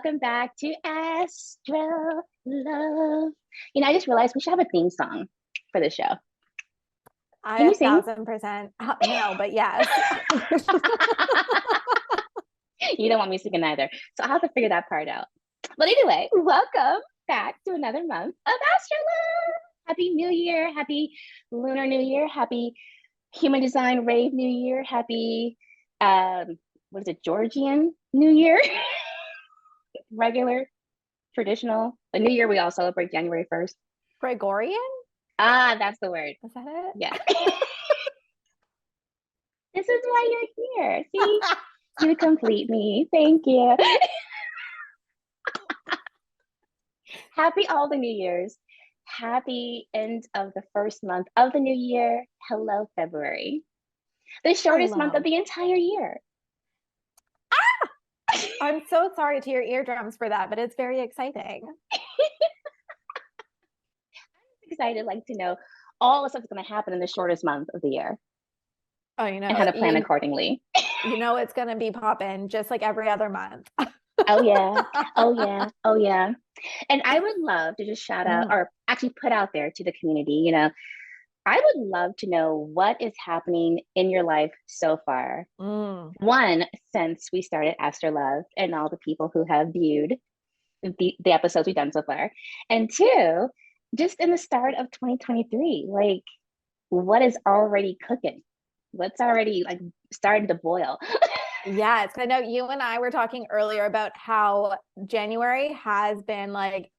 welcome back to Astro Love. I just realized we should have a theme song for the show. I Can you sing? 1000%. No, but yes. You don't want me singing either. So I'll have to figure that part out. But anyway, welcome back to another month of Astro Love. Happy New Year. Happy Lunar New Year. Happy Human Design Rave New Year. Happy, what is it, Georgian New Year? Regular, traditional. The New Year we all celebrate January 1st. Gregorian? Ah, that's the word. Is that it? Yeah. This is why you're here. See, you complete me. Thank you. Happy all the New Years. Happy end of the first month of the new year. Hello, February. The shortest month of the entire year. I'm so sorry to your eardrums for that, but it's very exciting. I'm excited to know all the stuff that's going to happen in the shortest month of the year. Oh, and how to plan accordingly. It's going to be popping just like every other month. Oh yeah. Oh yeah. Oh yeah. And I would love to just shout out or actually put out there to the community, I would love to know what is happening in your life so far. One, since we started AstroLOVE and all the people who have viewed the episodes we've done so far. And two, just in the start of 2023, what is already cooking? What's already starting to boil? Yes, I know you and I were talking earlier about how January has been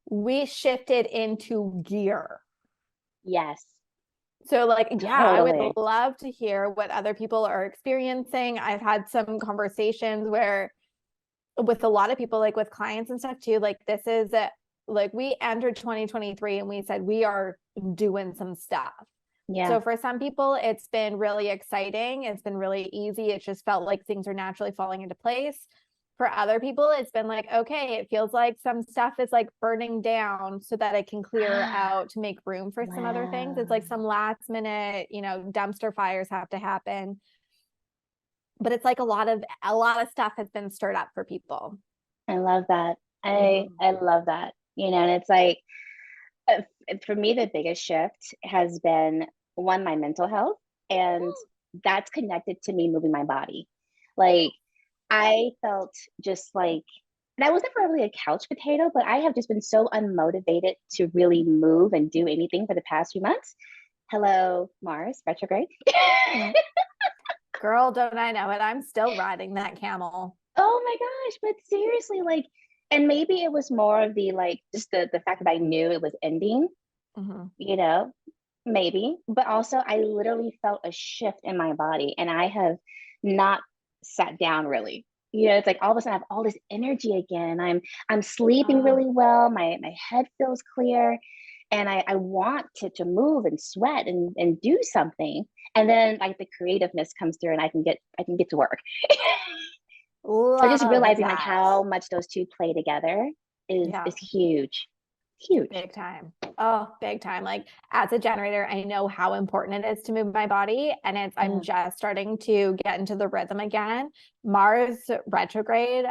we shifted into gear. Yes. So yeah, totally. I would love to hear what other people are experiencing. I've had some conversations where with a lot of people, with clients and stuff too, this is we entered 2023 and we said, we are doing some stuff. Yeah. So for some people, it's been really exciting. It's been really easy. It just felt like things are naturally falling into place. For other people, it's been okay, it feels like some stuff is burning down so that it can clear out to make room for some other things. It's some last minute, dumpster fires have to happen. But it's a lot of stuff has been stirred up for people. I love that. I love that. And it's for me, the biggest shift has been one, my mental health, and that's connected to me moving my body. I felt just and I was never really a couch potato, but I have just been so unmotivated to really move and do anything for the past few months. Hello, Mars, retrograde. Girl, don't I know it? I'm still riding that camel. Oh my gosh, but seriously, and maybe it was more of the just the fact that I knew it was ending, maybe, but also I literally felt a shift in my body and I have not sat down really. It's all of a sudden I have all this energy again. I'm sleeping really well. My head feels clear and I want to move and sweat and do something. And then the creativeness comes through and I can get to work. So just realizing how much those two play together is huge. Huge. Big time. Oh, big time. As a generator, I know how important it is to move my body. And I'm just starting to get into the rhythm again. Mars retrograde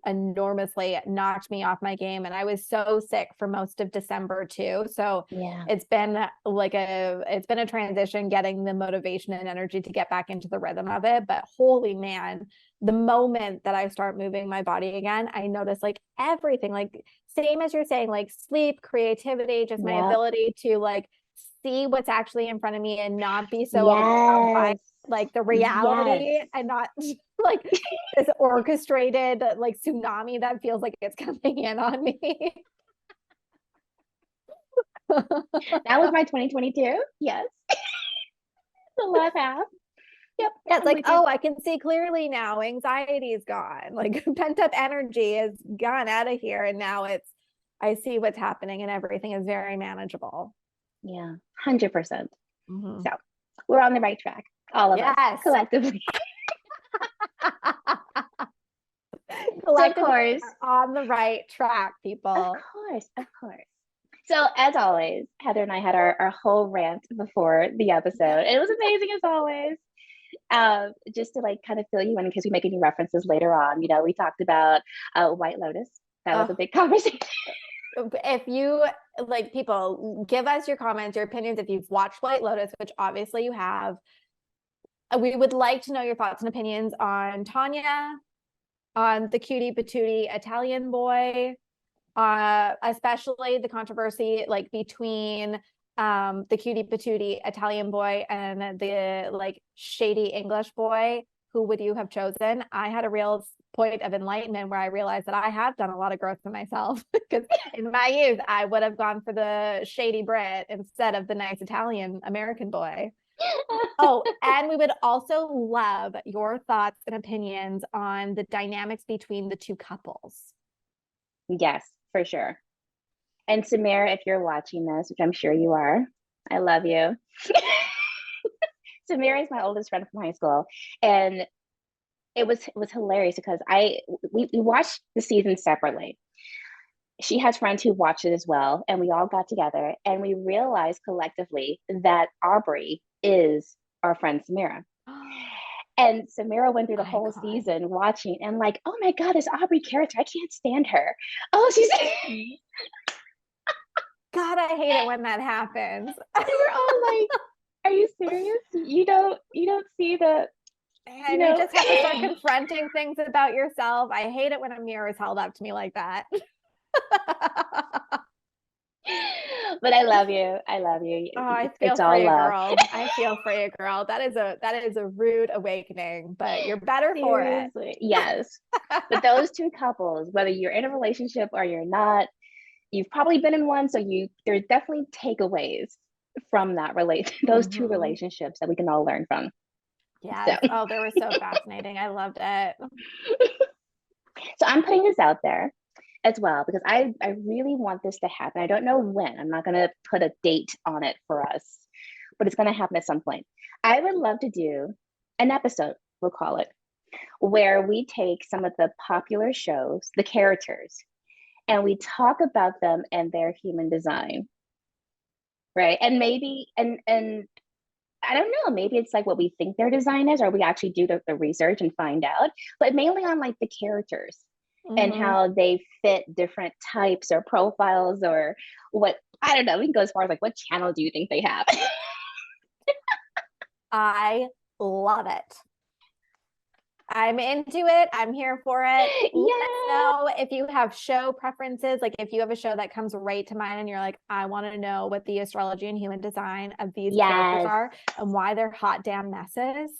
enormously knocked me off my game. And I was so sick for most of December too. So it's been a transition getting the motivation and energy to get back into the rhythm of it. But holy man, the moment that I start moving my body again, I notice everything, same as you're saying, sleep, creativity, just my ability to see what's actually in front of me and not be so overwhelmed by the reality and not this orchestrated tsunami that feels like it's coming in on me. That was my 2022. Yes. The last half. Yep. Yeah, it's I can see clearly now. Anxiety is gone. Pent up energy is gone out of here. And now I see what's happening and everything is very manageable. Yeah, 100%. So we're on the right track. All of us collectively. Collectively, of course, on the right track, people. Of course. So as always, Heather and I had our whole rant before the episode. It was amazing as always. Just to kind of fill you in in case we make any references later on, we talked about White Lotus, That was a big conversation. If you like, people, give us your comments, your opinions. If you've watched White Lotus, which obviously you have, we would like to know your thoughts and opinions on Tanya, on the cutie patootie Italian boy, especially the controversy like between the cutie patootie Italian boy and the like shady English boy. Who would you have chosen? I had a real point of enlightenment where I realized that I have done a lot of growth for myself, because in my youth I would have gone for the shady Brit instead of the nice Italian American boy. Oh, and we would also love your thoughts and opinions on the dynamics between the two couples. Yes, for sure. And Samira, if you're watching this, which I'm sure you are, I love you. Samira is my oldest friend from high school, and it was hilarious because we watched the season separately. She has friends who watch it as well, and we all got together and we realized collectively that Aubrey is our friend Samira. And Samira went through the whole season watching and like, oh my God, this Aubrey character, I can't stand her. Oh, she's God, I hate it when that happens. We're all like, are you serious? You don't see the, and you just have to start confronting things about yourself. I hate it when a mirror is held up to me like that. But I love you. I love you. Oh, I feel for you, girl. I feel for you, girl. That is a rude awakening, but you're better for it. Yes. But those two couples, whether you're in a relationship or you're not, you've probably been in one, so there's definitely takeaways from that those two relationships that we can all learn from. Yeah. So. Oh, they were so fascinating. I loved it. So I'm putting this out there as well because I really want this to happen. I don't know when. I'm not going to put a date on it for us, but it's going to happen at some point. I would love to do an episode, we'll call it, where we take some of the popular shows, the characters, and we talk about them and their human design. Right. And maybe, and I don't know, maybe it's like what we think their design is, or we actually do the research and find out, but mainly on like the characters and how they fit different types or profiles or what, I don't know, we can go as far as like, what channel do you think they have? I love it. I'm into it. I'm here for it. Yeah. Let us know if you have show preferences. Like if you have a show that comes right to mind and you're like, I want to know what the astrology and human design of these characters are and why they're hot damn messes.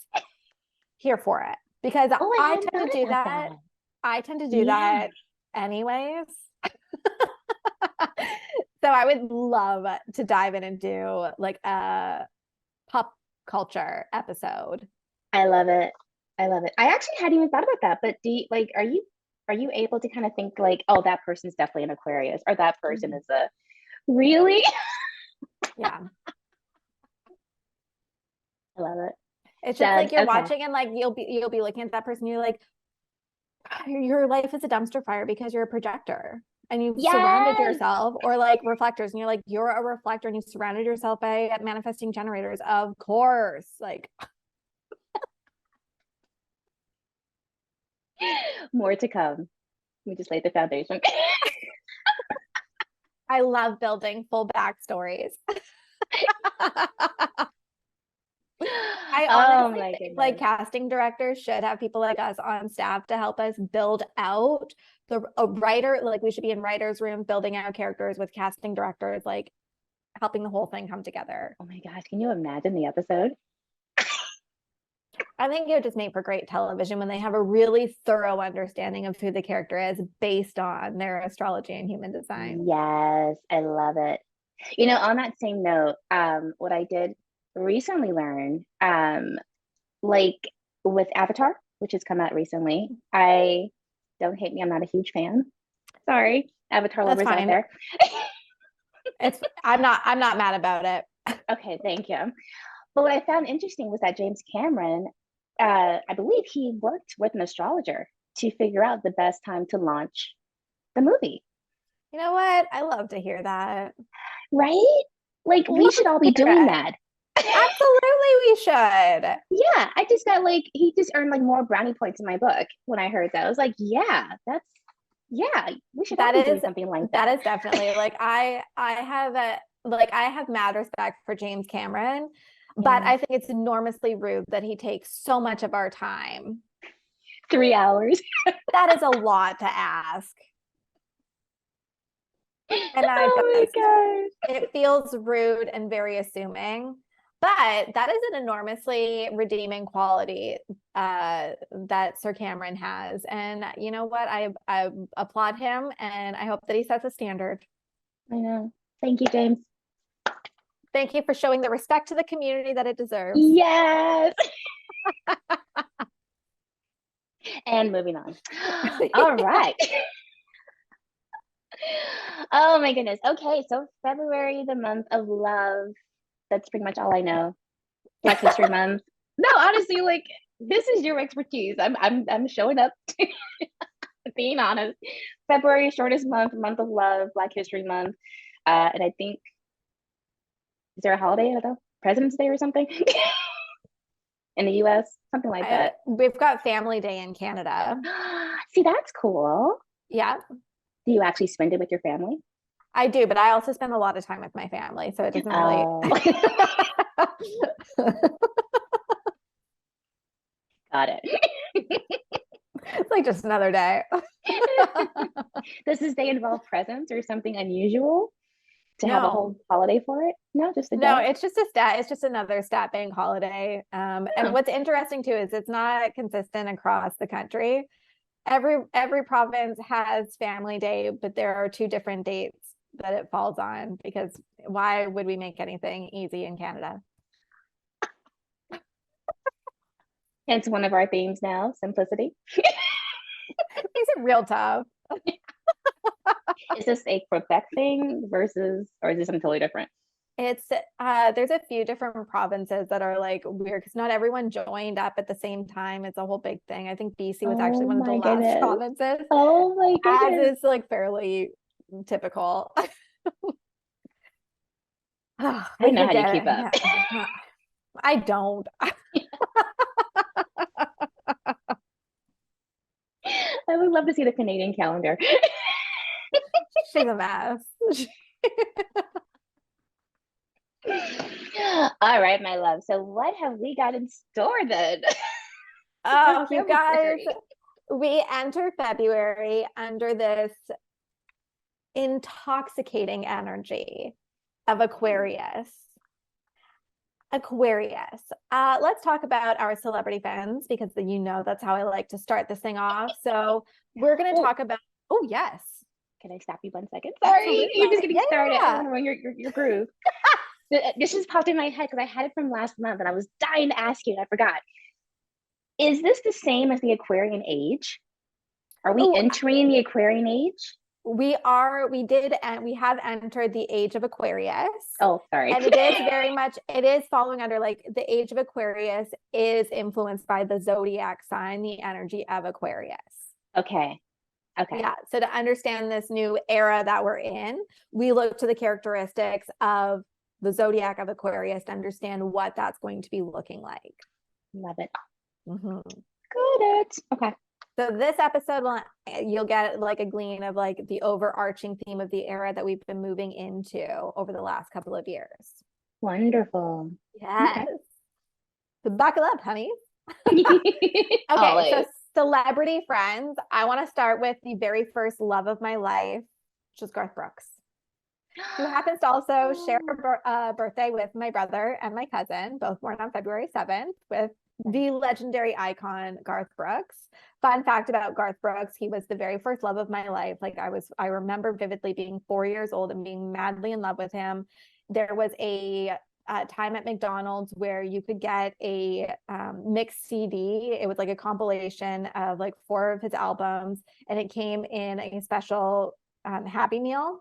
Here for it. Because I tend to do that. I tend to do that anyways. So I would love to dive in and do like a pop culture episode. I love it. I love it. I actually hadn't even thought about that, but are you able to kind of think like, oh, that person's definitely an Aquarius, or that person is a really? Yeah. I love it. It's just like you're watching and like you'll be looking at that person, you're like, your life is a dumpster fire because you're a projector and you've surrounded yourself, or like reflectors, and you're like, you're a reflector and you surrounded yourself by manifesting generators, of course. Like more to come. We just laid the foundation. I love building full backstories. I honestly think like casting directors should have people like us on staff to help us build out a writer. Like we should be in writers' rooms building out characters with casting directors, like helping the whole thing come together. Oh my gosh, can you imagine the episode? I think it would just make for great television when they have a really thorough understanding of who the character is based on their astrology and human design. Yes, I love it. You know, on that same note, what I did recently learn, like with Avatar, which has come out recently, don't hate me, I'm not a huge fan. Sorry, Avatar lovers out there. I'm not mad about it. Okay, thank you. But what I found interesting was that James Cameron, I believe he worked with an astrologer to figure out the best time to launch the movie. You know what? I love to hear that. Right? Like we should all be doing that. Absolutely, we should. Yeah, I just got like, he just earned like more brownie points in my book when I heard that. I was like, yeah, Yeah, we should That all do is something like that that. is definitely like I have mad respect for James Cameron, but Yeah. I think it's enormously rude that he takes so much of our time. 3 hours. That is a lot to ask. And Oh my gosh. it feels rude and very assuming, but that is an enormously redeeming quality that Sir Cameron has. And you know what? I applaud him, and I hope that he sets a standard. I know. Thank you, James. Thank you for showing the respect to the community that it deserves. Yes. And moving on. All right. Oh my goodness. Okay, so February, the month of love. That's pretty much all I know. Black History Month. No, honestly, like this is your expertise. I'm showing up, being honest. February, shortest month, month of love, Black History Month. And I think, is there a holiday though? President's Day or something in the US? Something like that. We've got Family Day in Canada. See, that's cool. Yeah, Do you actually spend it with your family? I do, but I also spend a lot of time with my family, so it doesn't really. Oh, got it. It's like just another day. Does this day involve presents or something unusual to have a No, whole holiday for it? No, just a no, day. it's just a stat. It's just another stat bank holiday. And Oh, what's interesting too is it's not consistent across the country. Every province has Family Day, but there are two different dates that it falls on, because why would we make anything easy in Canada? it's one of our themes now, simplicity. Makes it real tough. Is this a Quebec thing versus, or is this something totally different? It's there's a few different provinces that are like weird because not everyone joined up at the same time. It's a whole big thing. I think BC was actually Oh one of the my last goodness. provinces, Oh my as goodness. is like fairly typical. I I don't know how you forget keep up. it. I don't. I would love to see the Canadian calendar. She's a mess. All right, my love. So, what have we got in store then for Oh, you guys, February? we enter February under this intoxicating energy of Aquarius. Aquarius. Let's talk about our celebrity friends because you know that's how I like to start this thing off. So we're going to Oh, talk about. Oh yes, can I stop you 1 second? Sorry, you're just getting started. I don't yeah. want to ruin your groove. This just popped in my head because I had it from last month and I was dying to ask you and I forgot. Is this the same as the Aquarian age? Are we Oh, entering the Aquarian age? we are. We did, and we have entered the age of Aquarius. Oh, sorry. And it is very much, it is following under like the age of Aquarius is influenced by the zodiac sign, the energy of Aquarius. Okay. Okay. Yeah. So to understand this new era that we're in, we look to the characteristics of the zodiac of Aquarius to understand what that's going to be looking like. Love it. Mm-hmm. Got it. Okay. So this episode, you'll get like a glean of like the overarching theme of the era that we've been moving into over the last couple of years. Wonderful. Yes. Okay. So buckle up, honey. Okay, Always. so celebrity friends. I want to start with the very first love of my life, which is Garth Brooks, who happens to also share a birthday with my brother and my cousin, both born on February 7th, with the legendary icon Garth Brooks. Fun fact about Garth Brooks, he was the very first love of my life. Like I remember vividly being 4 years old and being madly in love with him. There was a time at McDonald's where you could get a mixed CD. It was like a compilation of like 4 of his albums, and it came in a special Happy Meal.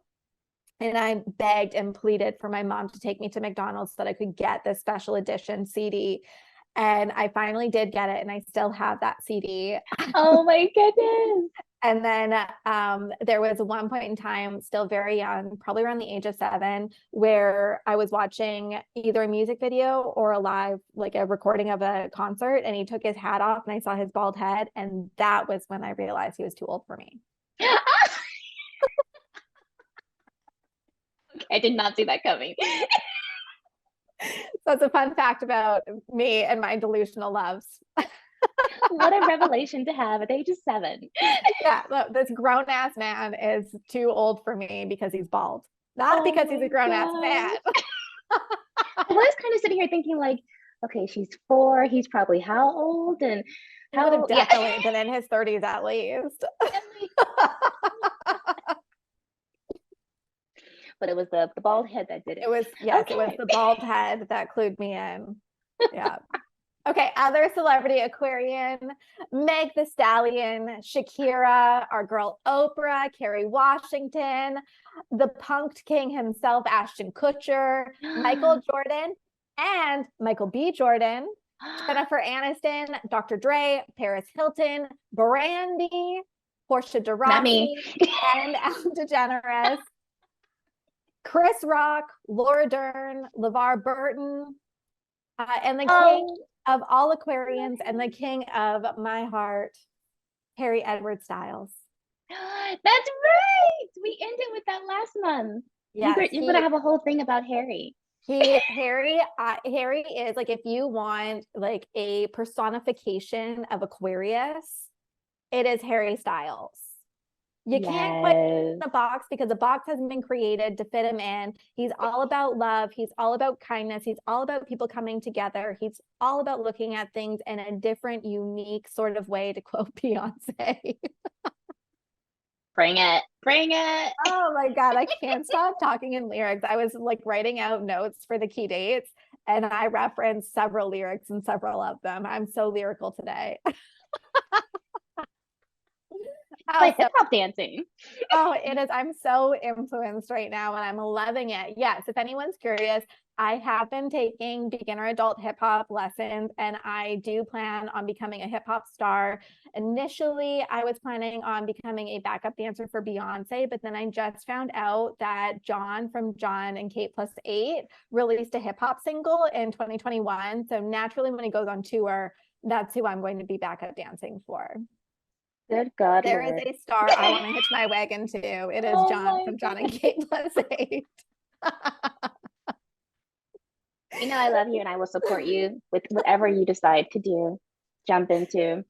And I begged and pleaded for my mom to take me to McDonald's so that I could get this special edition CD. And I finally did get it, and I still have that CD. Oh my goodness. And then there was one point in time, still very young, probably around the age of 7, where I was watching either a music video or a live, like a recording of a concert, and he took his hat off and I saw his bald head. And that was when I realized he was too old for me. I did not see that coming. So it's a fun fact about me and my delusional loves. What a revelation to have at the age of 7. Yeah, look, this grown ass man is too old for me because he's bald, not because he's a grown ass man. I was kind of sitting here thinking, like, okay, she's 4. He's probably how old? And He would have definitely been in his 30s at least. But it was the bald head that did it. It was, yes, okay. It was the bald head that clued me in. Yeah. Okay, other celebrity Aquarian, Meg the Stallion, Shakira, our girl Oprah, Kerry Washington, the punked king himself, Ashton Kutcher, Michael Jordan, and Michael B. Jordan, Jennifer Aniston, Dr. Dre, Paris Hilton, Brandy, Portia de Rossi, and Ellen DeGeneres, Chris Rock, Laura Dern, LeVar Burton, and the king of all Aquarians and the king of my heart, Harry Edward Styles. That's right. We ended with that last month. Yes, you're gonna have a whole thing about Harry. Harry is like, if you want like a personification of Aquarius, it is Harry Styles. You can't put him in a box because a box hasn't been created to fit him in. He's all about love. He's all about kindness. He's all about people coming together. He's all about looking at things in a different, unique sort of way, to quote Beyonce. Bring it. Bring it. Oh my God. I can't stop talking in lyrics. I was like writing out notes for the key dates and I referenced several lyrics and several of them. I'm so lyrical today. Like hip-hop dancing. Oh, it is. I'm so influenced right now and I'm loving it. Yes, if anyone's curious, I have been taking beginner adult hip-hop lessons and I do plan on becoming a hip-hop star. Initially, I was planning on becoming a backup dancer for Beyonce, but then I just found out that John from John and Kate Plus 8 released a hip-hop single in 2021. So naturally, when he goes on tour, that's who I'm going to be backup dancing for. Good God, there Lord. Is a star I want to hitch my wagon to. It is John from John and Kate Plus 8. You know I love you and I will support you with whatever you decide to do, jump into.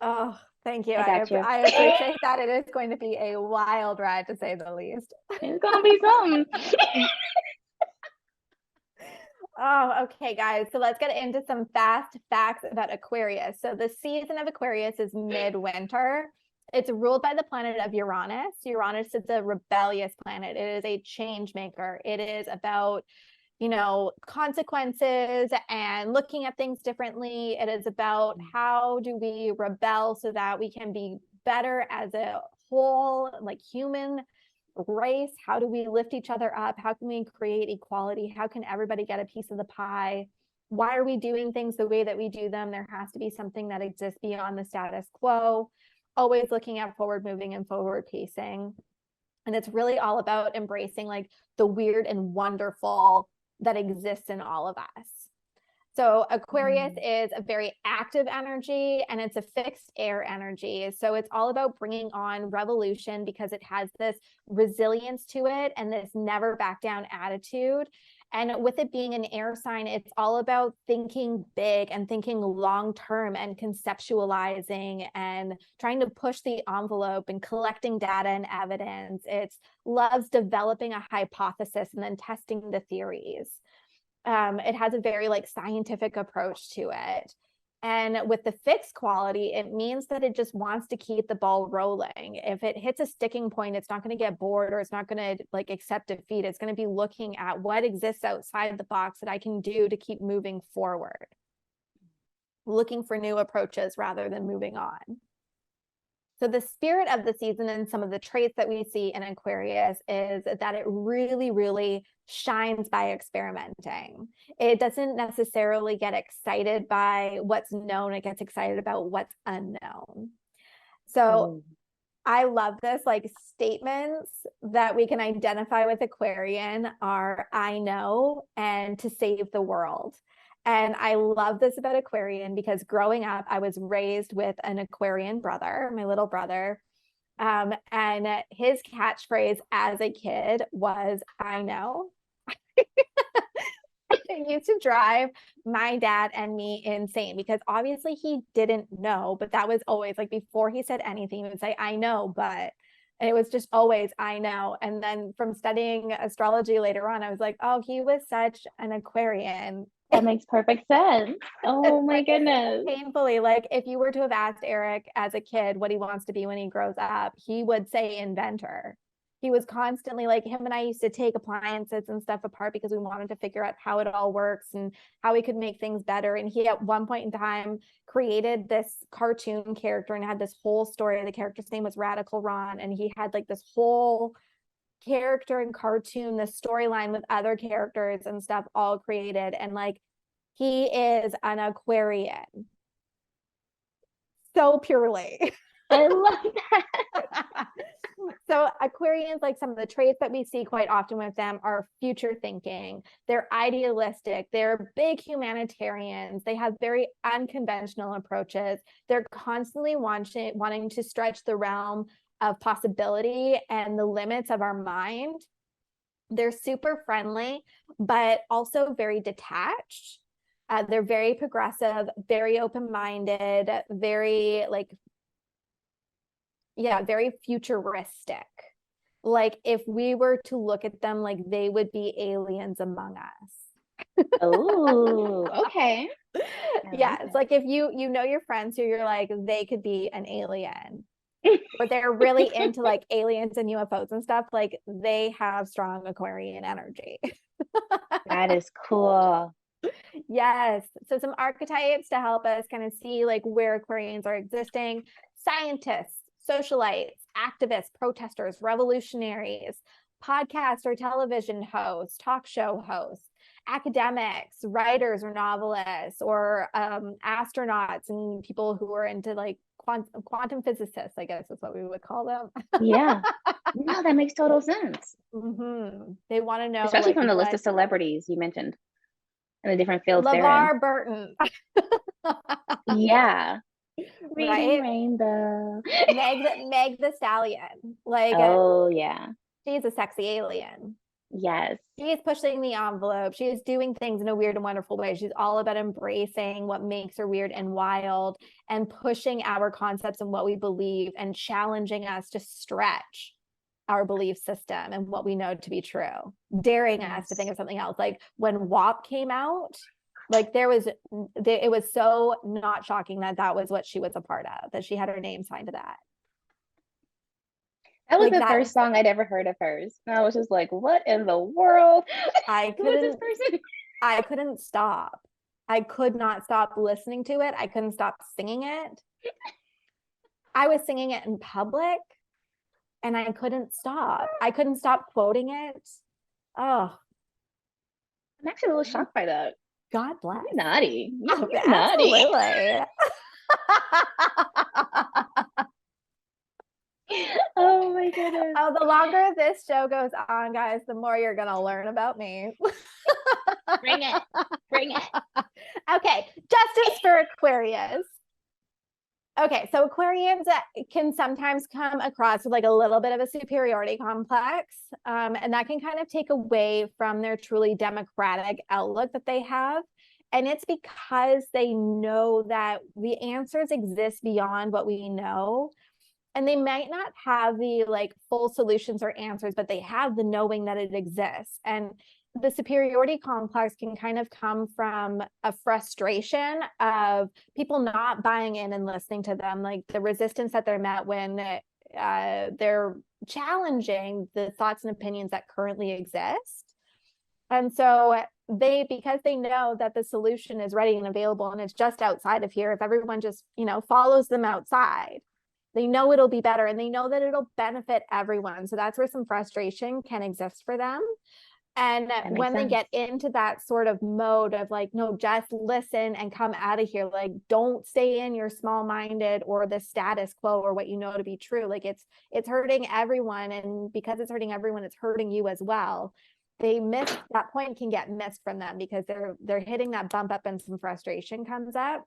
Oh, thank you. I appreciate that. It is going to be a wild ride, to say the least. It's going to be something. Oh, okay, guys. So let's get into some fast facts about Aquarius. So the season of Aquarius is midwinter. It's ruled by the planet of Uranus. Uranus is a rebellious planet. It is a change maker. It is about, consequences and looking at things differently. It is about how do we rebel so that we can be better as a whole, like human race. How do we lift each other up? How can we create equality? How can everybody get a piece of the pie? Why are we doing things the way that we do them? There has to be something that exists beyond the status quo. Always looking at forward moving and forward pacing. And it's really all about embracing like the weird and wonderful that exists in all of us. So Aquarius is a very active energy and it's a fixed air energy. So it's all about bringing on revolution because it has this resilience to it and this never back down attitude. And with it being an air sign, it's all about thinking big and thinking long term and conceptualizing and trying to push the envelope and collecting data and evidence. It loves developing a hypothesis and then testing the theories. It has a very like scientific approach to it. And with the fixed quality, it means that it just wants to keep the ball rolling. If it hits a sticking point, it's not going to get bored or it's not going to like accept defeat. It's going to be looking at what exists outside the box that I can do to keep moving forward, looking for new approaches rather than moving on. So the spirit of the season and some of the traits that we see in Aquarius is that it really, really shines by experimenting. It doesn't necessarily get excited by what's known. It gets excited about what's unknown. So I love this, like statements that we can identify with Aquarian are I know and to save the world. And I love this about Aquarian because growing up, I was raised with an Aquarian brother, my little brother, And his catchphrase as a kid was, I know. It used to drive my dad and me insane because obviously he didn't know, but that was always like before he said anything, he would say, I know, but and it was just always, I know. And then from studying astrology later on, I was like, oh, he was such an Aquarian. That makes perfect sense. Oh my Like, goodness. painfully, like if you were to have asked Eric as a kid what he wants to be when he grows up, he would say inventor. He was constantly like, him and I used to take appliances and stuff apart because we wanted to figure out how it all works and how we could make things better. And he at one point in time created this cartoon character and had this whole story. The character's name was Radical Ron, and he had like this whole character and cartoon, the storyline with other characters and stuff all created. And like, he is an Aquarian. So purely. I love that. So Aquarians, like some of the traits that we see quite often with them are future thinking. They're idealistic. They're big humanitarians. They have very unconventional approaches. They're constantly wanting to stretch the realm of possibility and the limits of our mind. They're super friendly, but also very detached. They're very progressive, very open-minded, very like, yeah, very futuristic. Like if we were to look at them, like they would be aliens among us. Oh, okay. Yeah, Like it's like if you know your friends who you're like, they could be an alien, or they're really into like aliens and UFOs and stuff, like they have strong Aquarian energy. that is cool. Yes. So some archetypes to help us kind of see like where Aquarians are existing: scientists, socialites, activists, protesters, revolutionaries, podcast or television hosts, talk show hosts, academics, writers or novelists, or astronauts and people who are into like quantum physicists, I guess is what we would call them. Yeah. No, that makes total sense. They want to know, Especially like, from the list what of celebrities you mentioned and the different fields they're in. LeVar Burton, Yeah. Reading right? Rainbow. Meg the Stallion, like Oh, yeah. she's a sexy alien. Yes. She is pushing the envelope. She is doing things in a weird and wonderful way. She's all about embracing what makes her weird and wild and pushing our concepts and what we believe and challenging us to stretch our belief system and what we know to be true, daring us to think of something else. Like when WAP came out, like it was so not shocking that that was what she was a part of, that she had her name signed to that. That was Like the that, first song I'd ever heard of hers. And I was just like, what in the world? I Who is this couldn't, person? I couldn't stop. I could not stop listening to it. I couldn't stop singing it. I was singing it in public and I couldn't stop. I couldn't stop quoting it. Oh, I'm actually a little shocked by that. God bless. You're naughty. Oh, You're naughty. absolutely. Oh my goodness. Oh, the longer this show goes on, guys, the more you're gonna learn about me. Bring it. Bring it. Okay, justice for Aquarius. Okay, so Aquarians can sometimes come across with like a little bit of a superiority complex, and that can kind of take away from their truly democratic outlook that they have. And it's because they know that the answers exist beyond what we know. And they might not have the like full solutions or answers, but they have the knowing that it exists. And the superiority complex can kind of come from a frustration of people not buying in and listening to them, like the resistance that they're met when they're challenging the thoughts and opinions that currently exist. And so because they know that the solution is ready and available and it's just outside of here, if everyone just, follows them outside, they know it'll be better and they know that it'll benefit everyone. So that's where some frustration can exist for them. And when they get into that sort of mode of like, no, just listen and come out of here, like, don't stay in your small-minded or the status quo or what you know to be true. Like it's hurting everyone. And because it's hurting everyone, it's hurting you as well. That point can get missed from them because they're hitting that bump up and some frustration comes up.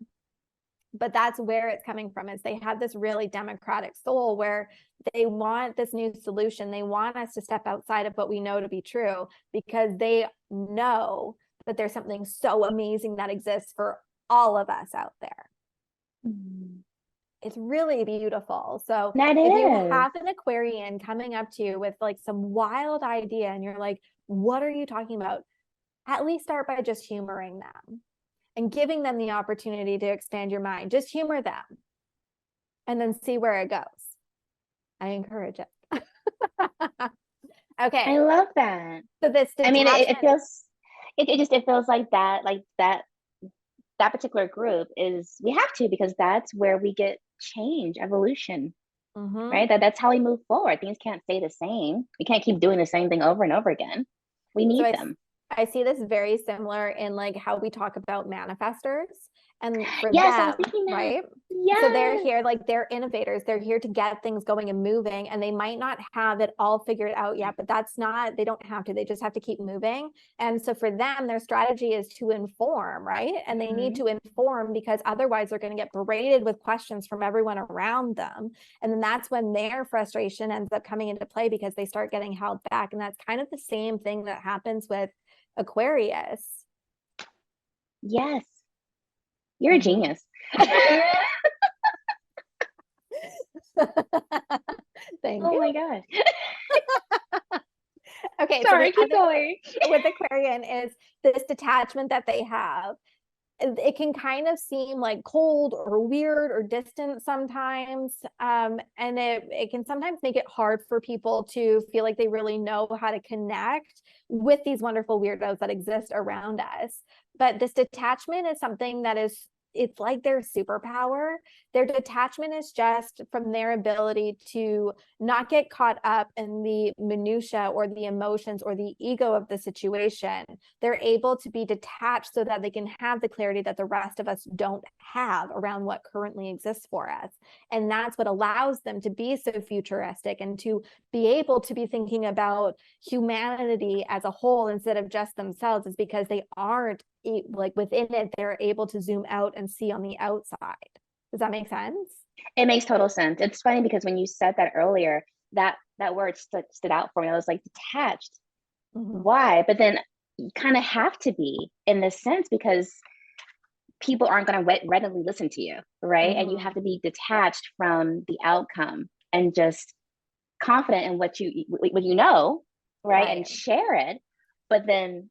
But that's where it's coming from, is they have this really democratic soul where they want this new solution. They want us to step outside of what we know to be true, because they know that there's something so amazing that exists for all of us out there. Mm. It's really beautiful. So That if you is. have an Aquarian coming up to you with like some wild idea and you're like, what are you talking about? At least start by just humoring them and giving them the opportunity to expand your mind. Just humor them and then see where it goes. I encourage it. Okay. I love that. So this I mean, detachment. it feels like that particular group is, we have to, because that's where we get change, evolution, right? That's how we move forward. Things can't stay the same. We can't keep doing the same thing over and over again. We need them. I see this very similar in like how we talk about manifestors. And for Yes, I them, was thinking that. right? Yes. So they're here, like they're innovators. They're here to get things going and moving. And they might not have it all figured out yet, but that's not, they don't have to. They just have to keep moving. And so for them, their strategy is to inform, right? And they need to inform, because otherwise they're going to get berated with questions from everyone around them. And then that's when their frustration ends up coming into play, because they start getting held back. And that's kind of the same thing that happens with Aquarius. Yes. You're a genius. Thank Oh you. my gosh. Okay, Sorry, so keep going. with Aquarian is this detachment that they have. It can kind of seem like cold or weird or distant sometimes. And it can sometimes make it hard for people to feel like they really know how to connect with these wonderful weirdos that exist around us. But this detachment is something that is, it's like their superpower. Their detachment is just from their ability to not get caught up in the minutia or the emotions or the ego of the situation. They're able to be detached so that they can have the clarity that the rest of us don't have around what currently exists for us. And that's what allows them to be so futuristic and to be able to be thinking about humanity as a whole instead of just themselves, is because they aren't like within it. They're able to zoom out and see on the outside. Does that make sense? It makes total sense. It's funny because when you said that earlier, that word stood out for me. I was like, detached. Why? But then you kind of have to be in this sense, because people aren't going to readily listen to you, right? And you have to be detached from the outcome and just confident in what you know, right? And share it, but then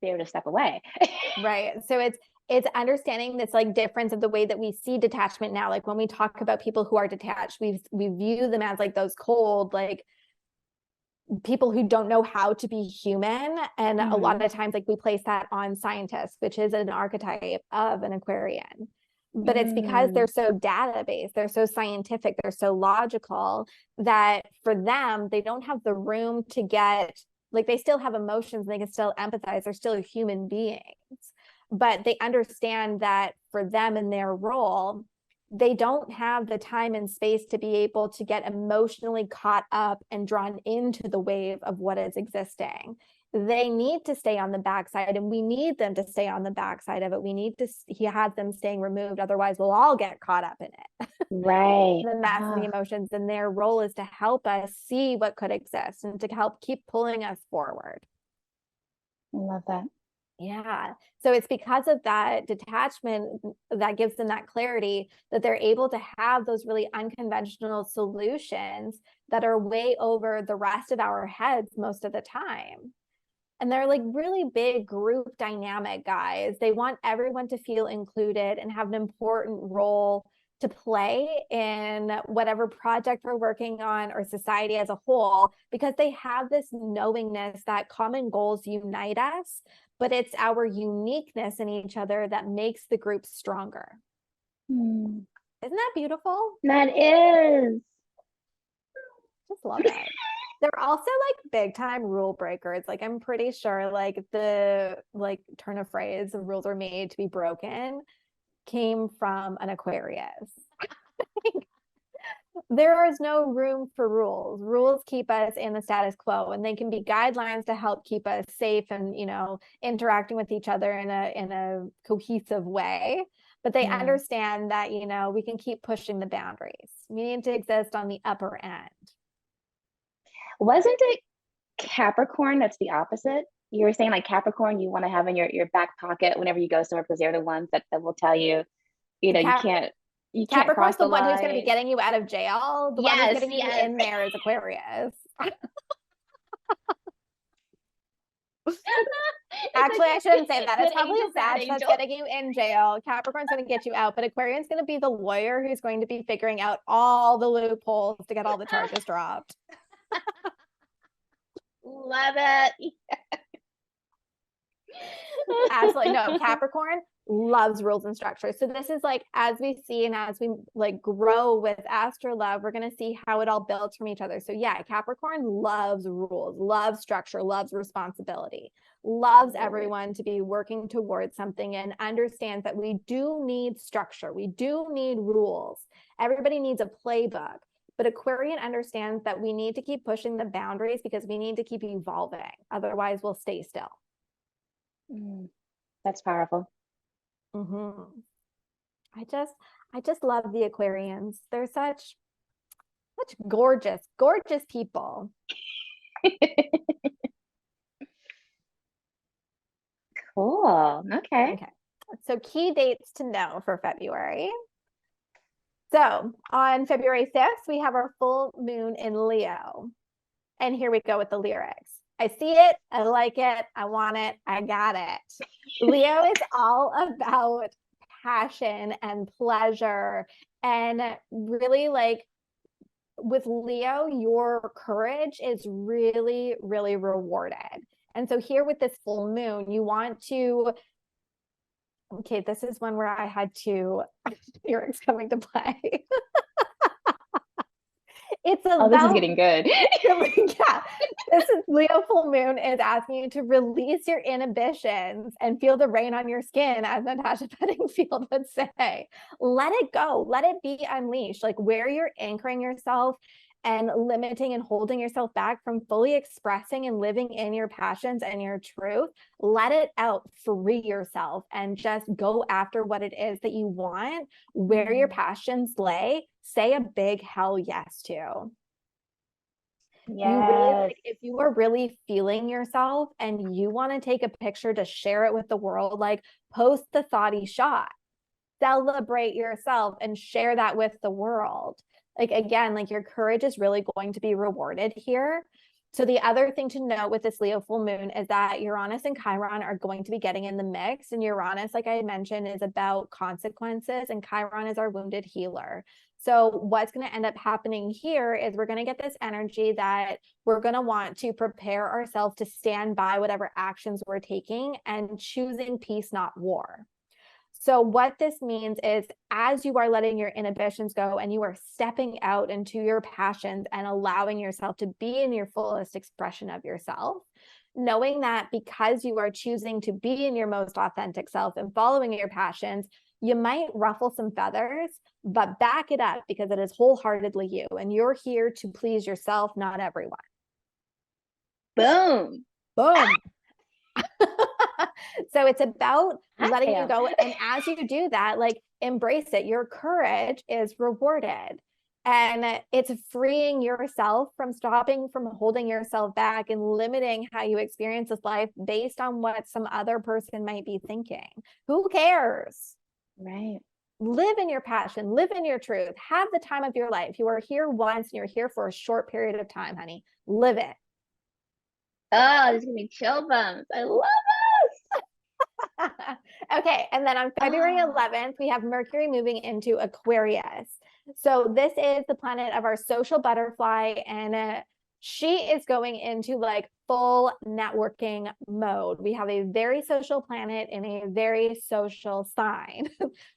be able to step away. Right. So it's understanding this like difference of the way that we see detachment now. Like when we talk about people who are detached, we view them as like those cold, like people who don't know how to be human. And a lot of times, like we place that on scientists, which is an archetype of an Aquarian. But it's because they're so data-based, they're so scientific, they're so logical, that for them, they don't have the room to get, like they still have emotions, they can still empathize, they're still human beings. But they understand that for them in their role, they don't have the time and space to be able to get emotionally caught up and drawn into the wave of what is existing. They need to stay on the backside, and we need them to stay on the backside of it. We need to have them staying removed. Otherwise, we'll all get caught up in it. Right. The mess and the emotions, and their role is to help us see what could exist and to help keep pulling us forward. I love that. Yeah. So it's because of that detachment that gives them that clarity that they're able to have those really unconventional solutions that are way over the rest of our heads most of the time. And they're like really big group dynamic guys. They want everyone to feel included and have an important role to play in whatever project we're working on or society as a whole, because they have this knowingness that common goals unite us, but it's our uniqueness in each other that makes the group stronger. Isn't that beautiful? That is. Just love it. They're also like big time rule breakers. Like I'm pretty sure like the like turn of phrase, the rules are made to be broken, came from an Aquarius. There is no room for rules. Rules keep us in the status quo, and they can be guidelines to help keep us safe and, you know, interacting with each other in a cohesive way. but they Yeah. understand that, you know, we can keep pushing the boundaries. We need to exist on the upper end. Wasn't it Capricorn that's the opposite? You were saying like Capricorn, you want to have in your back pocket whenever you go somewhere because they're the ones that will tell you, you know, Cap you can't cross Capricorn's the the one who's going to be line. getting you out of jail. The one who's Yes, getting you yes. in there is Aquarius. It's like Actually, I shouldn't say that. good It's probably angel, a bad Sag that's angel. getting you in jail. Capricorn's going to get you out, but Aquarian's going to be the lawyer who's going to be figuring out all the loopholes to get all the charges dropped. Love it. Absolutely. No, Capricorn loves rules and structure. So this is like, as we see and as we like grow with AstroLOVE, we're going to see how it all builds from each other. So yeah, Capricorn loves rules, loves structure, loves responsibility, loves everyone to be working towards something, and understands that we do need structure. We do need rules. Everybody needs a playbook. But Aquarian understands that we need to keep pushing the boundaries because we need to keep evolving. Otherwise, we'll stay still. That's powerful. Mm-hmm. I just love the Aquarians. They're such gorgeous, gorgeous people. Cool. Okay. Okay. So key dates to know for February. So on February 5th, we have our full moon in Leo. And here we go with the lyrics. I see it, I like it, I want it, I got it. Leo is all about passion and pleasure, and really, like, with Leo, your courage is really, really rewarded. And so here with this full moon, you want to, okay, this is one where I had to, lyrics coming to play. It's Oh, this is about, getting good. yeah, this is Leo full moon is asking you to release your inhibitions and feel the rain on your skin, as Natasha Bedingfield would say. Let it go. Let it be unleashed. Like where you're anchoring yourself and limiting and holding yourself back from fully expressing and living in your passions and your truth, let it out, free yourself, and just go after what it is that you want. Where your passions lay, say a big hell yes to. You really, Yes. like, if you are really feeling yourself and you want to take a picture to share it with the world, like post the thoughty shot, celebrate yourself and share that with the world. Like, again, like your courage is really going to be rewarded here. So the other thing to note with this Leo full moon is that Uranus and Chiron are going to be getting in the mix. And Uranus, like I had mentioned, is about consequences, and Chiron is our wounded healer. So what's going to end up happening here is we're going to get this energy that we're going to want to prepare ourselves to stand by whatever actions we're taking and choosing peace, not war. So what this means is as you are letting your inhibitions go and you are stepping out into your passions and allowing yourself to be in your fullest expression of yourself, knowing that because you are choosing to be in your most authentic self and following your passions, you might ruffle some feathers, but back it up because it is wholeheartedly you, and you're here to please yourself, not everyone. Boom. Boom. So it's about letting you go. And as you do that, like embrace it. Your courage is rewarded. And it's freeing yourself from stopping from holding yourself back and limiting how you experience this life based on what some other person might be thinking. Who cares? Right. Live in your passion, live in your truth, have the time of your life. You are here once and you're here for a short period of time, honey. Live it. Oh, there's gonna be chill bumps. I love this. Okay, and then on February 11th, we have Mercury moving into Aquarius. So this is the planet of our social butterfly, and she is going into like full networking mode. We have a very social planet in a very social sign.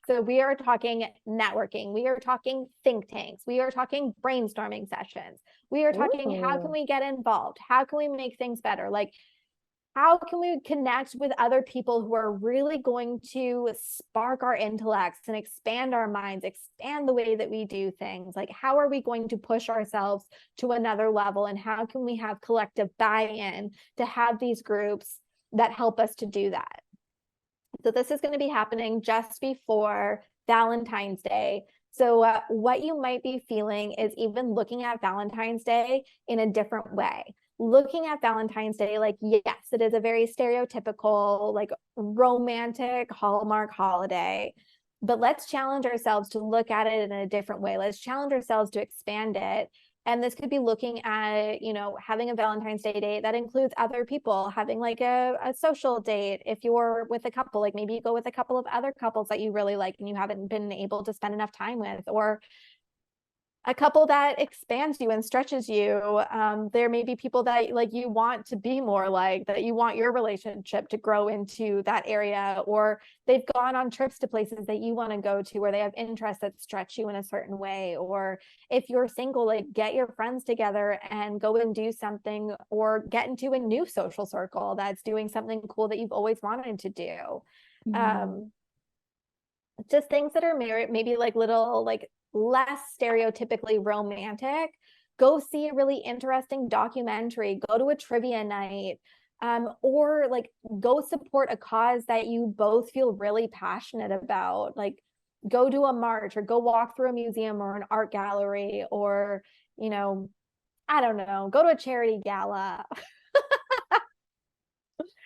So we are talking networking. We are talking think tanks. We are talking brainstorming sessions. We are talking how can we get involved? How can we make things better? Like, how can we connect with other people who are really going to spark our intellects and expand our minds, expand the way that we do things? Like, how are we going to push ourselves to another level? And how can we have collective buy-in to have these groups that help us to do that? So this is going to be happening just before Valentine's Day. So what you might be feeling is even looking at Valentine's Day in a different way. Looking at Valentine's Day, like, yes, it is a very stereotypical, like, romantic Hallmark holiday, but let's challenge ourselves to look at it in a different way. Let's challenge ourselves to expand it. And this could be looking at, you know, having a Valentine's Day date that includes other people, having like a social date. If you're with a couple, like maybe you go with a couple of other couples that you really like and you haven't been able to spend enough time with, or a couple that expands you and stretches you. There may be people that like you want to be more like, that you want your relationship to grow into that area, or they've gone on trips to places that you want to go to, where they have interests that stretch you in a certain way. Or if you're single, like get your friends together and go and do something, or get into a new social circle that's doing something cool that you've always wanted to do. Just things that are maybe like little, like less stereotypically romantic. Go see a really interesting documentary, go to a trivia night, or like go support a cause that you both feel really passionate about. Like go do a march, or go walk through a museum or an art gallery, or, you know, I don't know, go to a charity gala.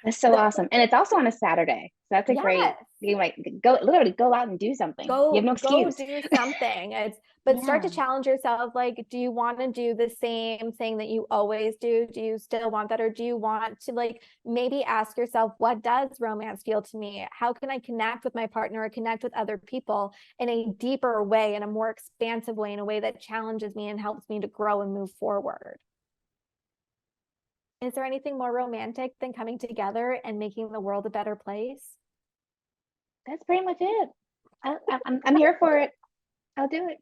That's so awesome. And it's also on a Saturday. So that's a great, Yes. you might literally go out and do something. You have no Go excuse. do something. But start to Yeah. challenge yourself. Like, do you want to do the same thing that you always do? Do you still want that? Or do you want to, like, maybe ask yourself, what does romance feel to me? How can I connect with my partner or connect with other people in a deeper way, in a more expansive way, in a way that challenges me and helps me to grow and move forward? Is there anything more romantic than coming together and making the world a better place? That's pretty much it. I'm here for it. I'll do it.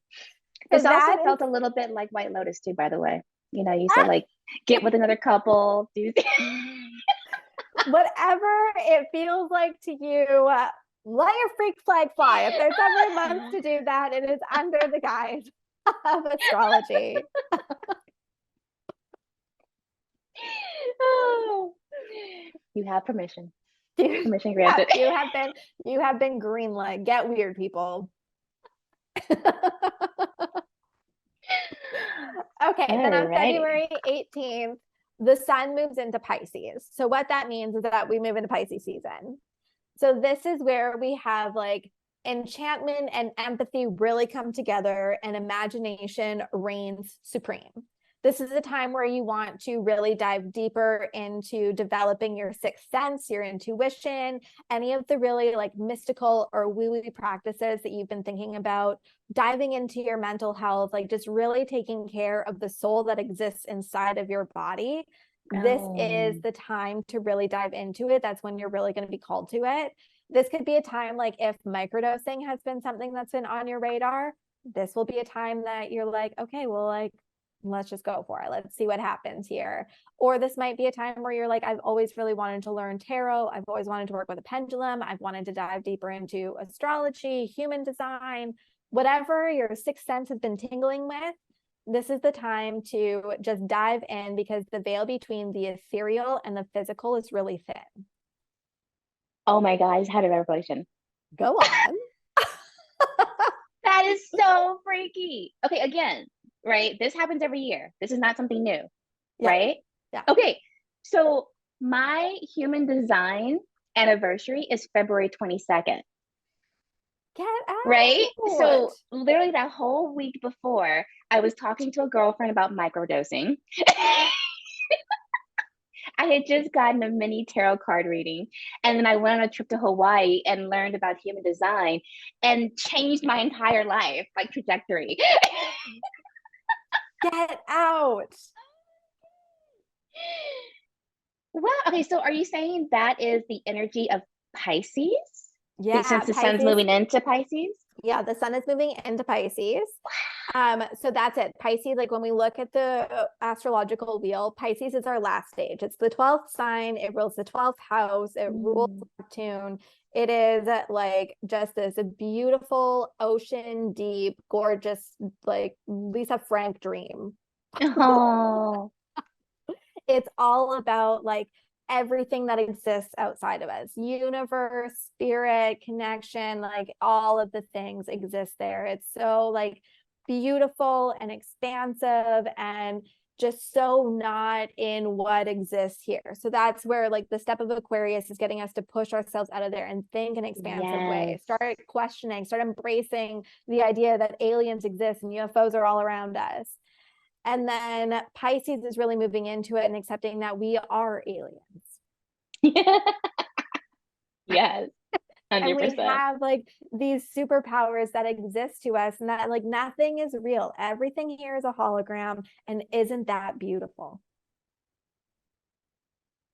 So This also that is felt a little bit like White Lotus too, by the way. You know, you said like get with another couple, do whatever it feels like to you. Let your freak flag fly. If there's ever months to do that, it is under the guise of astrology. Oh, you have permission. Permission granted. You have been greenlit. Get weird, people. Okay, then on February 18th, the sun moves into Pisces. So what that means is that we move into Pisces season. So this is where we have like enchantment and empathy really come together, and imagination reigns supreme. This is a time where you want to really dive deeper into developing your sixth sense, your intuition, any of the really like mystical or woo-woo practices that you've been thinking about, diving into your mental health, like just really taking care of the soul that exists inside of your body. This is the time to really dive into it. That's when you're really going to be called to it. This could be a time, like if microdosing has been something that's been on your radar, this will be a time that you're like, okay, well, like, let's just go for it. Let's see what happens here. Or this might be a time where you're like, I've always really wanted to learn tarot. I've always wanted to work with a pendulum. I've wanted to dive deeper into astrology, human design, whatever your sixth sense has been tingling with. This is the time to just dive in, because the veil between the ethereal and the physical is really thin. Oh my God, I just had a revelation. Go on. That is so freaky. Okay, again, right? This happens every year. This is not something new, right? Yeah. Okay, so my human design anniversary is February 22nd. Get out. Right? So literally that whole week before, I was talking to a girlfriend about microdosing. I had just gotten a mini tarot card reading, and then I went on a trip to Hawaii and learned about human design and changed my entire life, like trajectory. Get out. Well, okay, so are you saying that is the energy of Pisces? Yeah, since the sun's moving into Pisces? Yeah, the sun is moving into Pisces. So that's it. Pisces, like when we look at the astrological wheel, Pisces is our last stage. It's the 12th sign. It rules the 12th house. It rules Neptune. It is like just this beautiful, ocean deep, gorgeous, like Lisa Frank dream. Oh. It's all about like everything that exists outside of us, universe, spirit, connection, like all of the things exist there. It's so like beautiful and expansive and just so not in what exists here. So that's where like the step of Aquarius is getting us to push ourselves out of there and think in expansive ways, start questioning, start embracing the idea that aliens exist and UFOs are all around us. And then Pisces is really moving into it and accepting that we are aliens. Yes, And we 100%. have like these superpowers that exist to us, and that like nothing is real. Everything here is a hologram. And isn't that beautiful?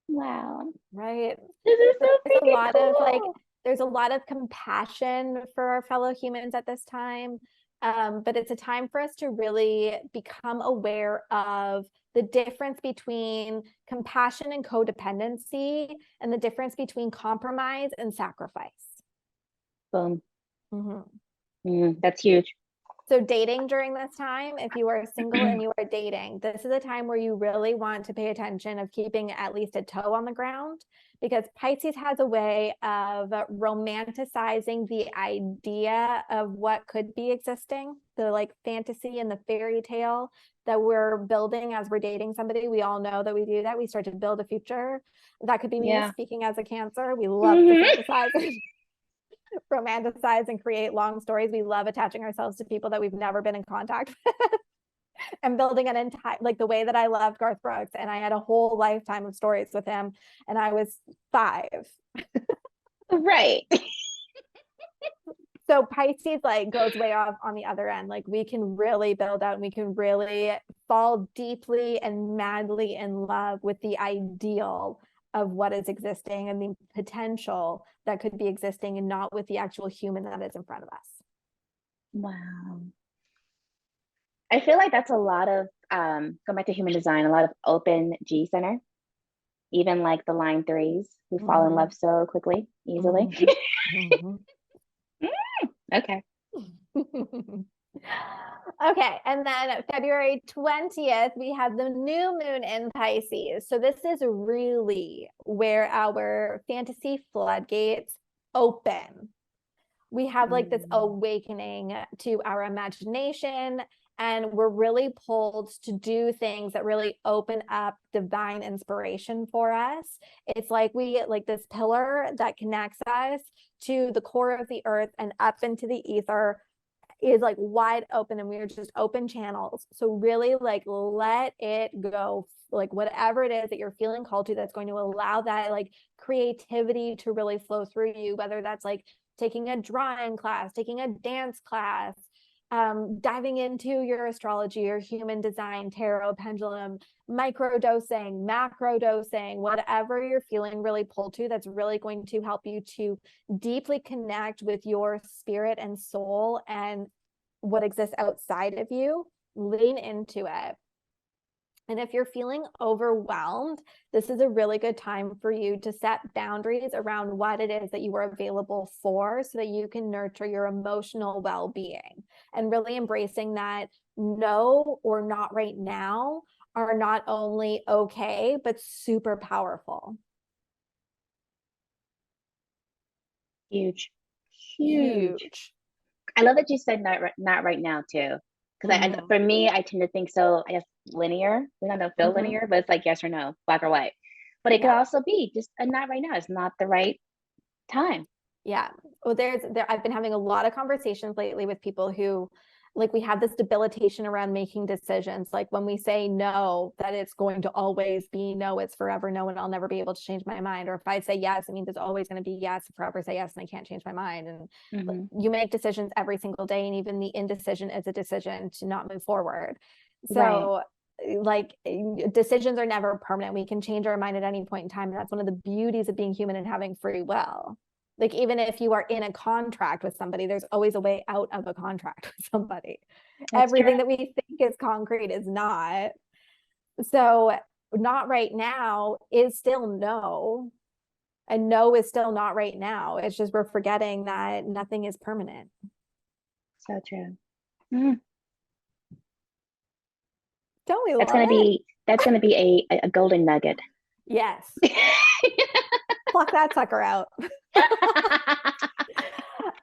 Wow. Right. This is so There's a freaking lot of like, cool. there's a lot of compassion for our fellow humans at this time. But it's a time for us to really become aware of the difference between compassion and codependency, and the difference between compromise and sacrifice. Boom. Mm-hmm. That's huge. So dating during this time, if you are single and you are dating, this is a time where you really want to pay attention of keeping at least a toe on the ground, because Pisces has a way of romanticizing the idea of what could be existing, the like fantasy and the fairy tale that we're building as we're dating somebody. We all know that we do that. We start to build a future. That could be me speaking as a Cancer. We love to fantasize romanticize and create long stories. We love attaching ourselves to people that we've never been in contact with and building an entire, like the way that I loved Garth Brooks, and I had a whole lifetime of stories with him, and I was 5. Right. So Pisces like goes way off on the other end. Like we can really build out and we can really fall deeply and madly in love with the ideal of what is existing and the potential that could be existing, and not with the actual human that is in front of us. Wow. I feel like that's a lot of going back to human design, a lot of open G center, even like the line threes who fall in love so quickly, easily. Okay. Okay, and then February 20th, we have the new moon in Pisces. So this is really where our fantasy floodgates open. We have like this awakening to our imagination, and we're really pulled to do things that really open up divine inspiration for us. It's like we get like this pillar that connects us to the core of the earth and up into the ether is like wide open, and we are just open channels. So really like let it go, like whatever it is that you're feeling called to, that's going to allow that like creativity to really flow through you, whether that's like taking a drawing class, taking a dance class, diving into your astrology or human design, tarot, pendulum, micro dosing, macro dosing, whatever you're feeling really pulled to, that's really going to help you to deeply connect with your spirit and soul and what exists outside of you. Lean into it. And if you're feeling overwhelmed, this is a really good time for you to set boundaries around what it is that you are available for, so that you can nurture your emotional well-being, and really embracing that no or not right now are not only okay, but super powerful. Huge. I love that you said not right now too. Because for me, I tend to think so, I guess, linear. We don't feel linear, but it's like yes or no, black or white. But it could also be just a not right now. It's not the right time. Yeah. Well, I've been having a lot of conversations lately with people who like we have this debilitation around making decisions. Like when we say no, that it's going to always be no, it's forever no, and I'll never be able to change my mind. Or if I say yes, it means it's always going to be yes, forever say yes, and I can't change my mind. And you make decisions every single day, and even the indecision is a decision to not move forward. So like decisions are never permanent. We can change our mind at any point in time. And that's one of the beauties of being human and having free will. Like even if you are in a contract with somebody, there's always a way out of a contract with somebody. Everything that we think is concrete is not. So not right now is still no, and no is still not right now. It's just we're forgetting that nothing is permanent. So true. Don't we love That's gonna it? be a golden nugget. Yes. Pluck that sucker out.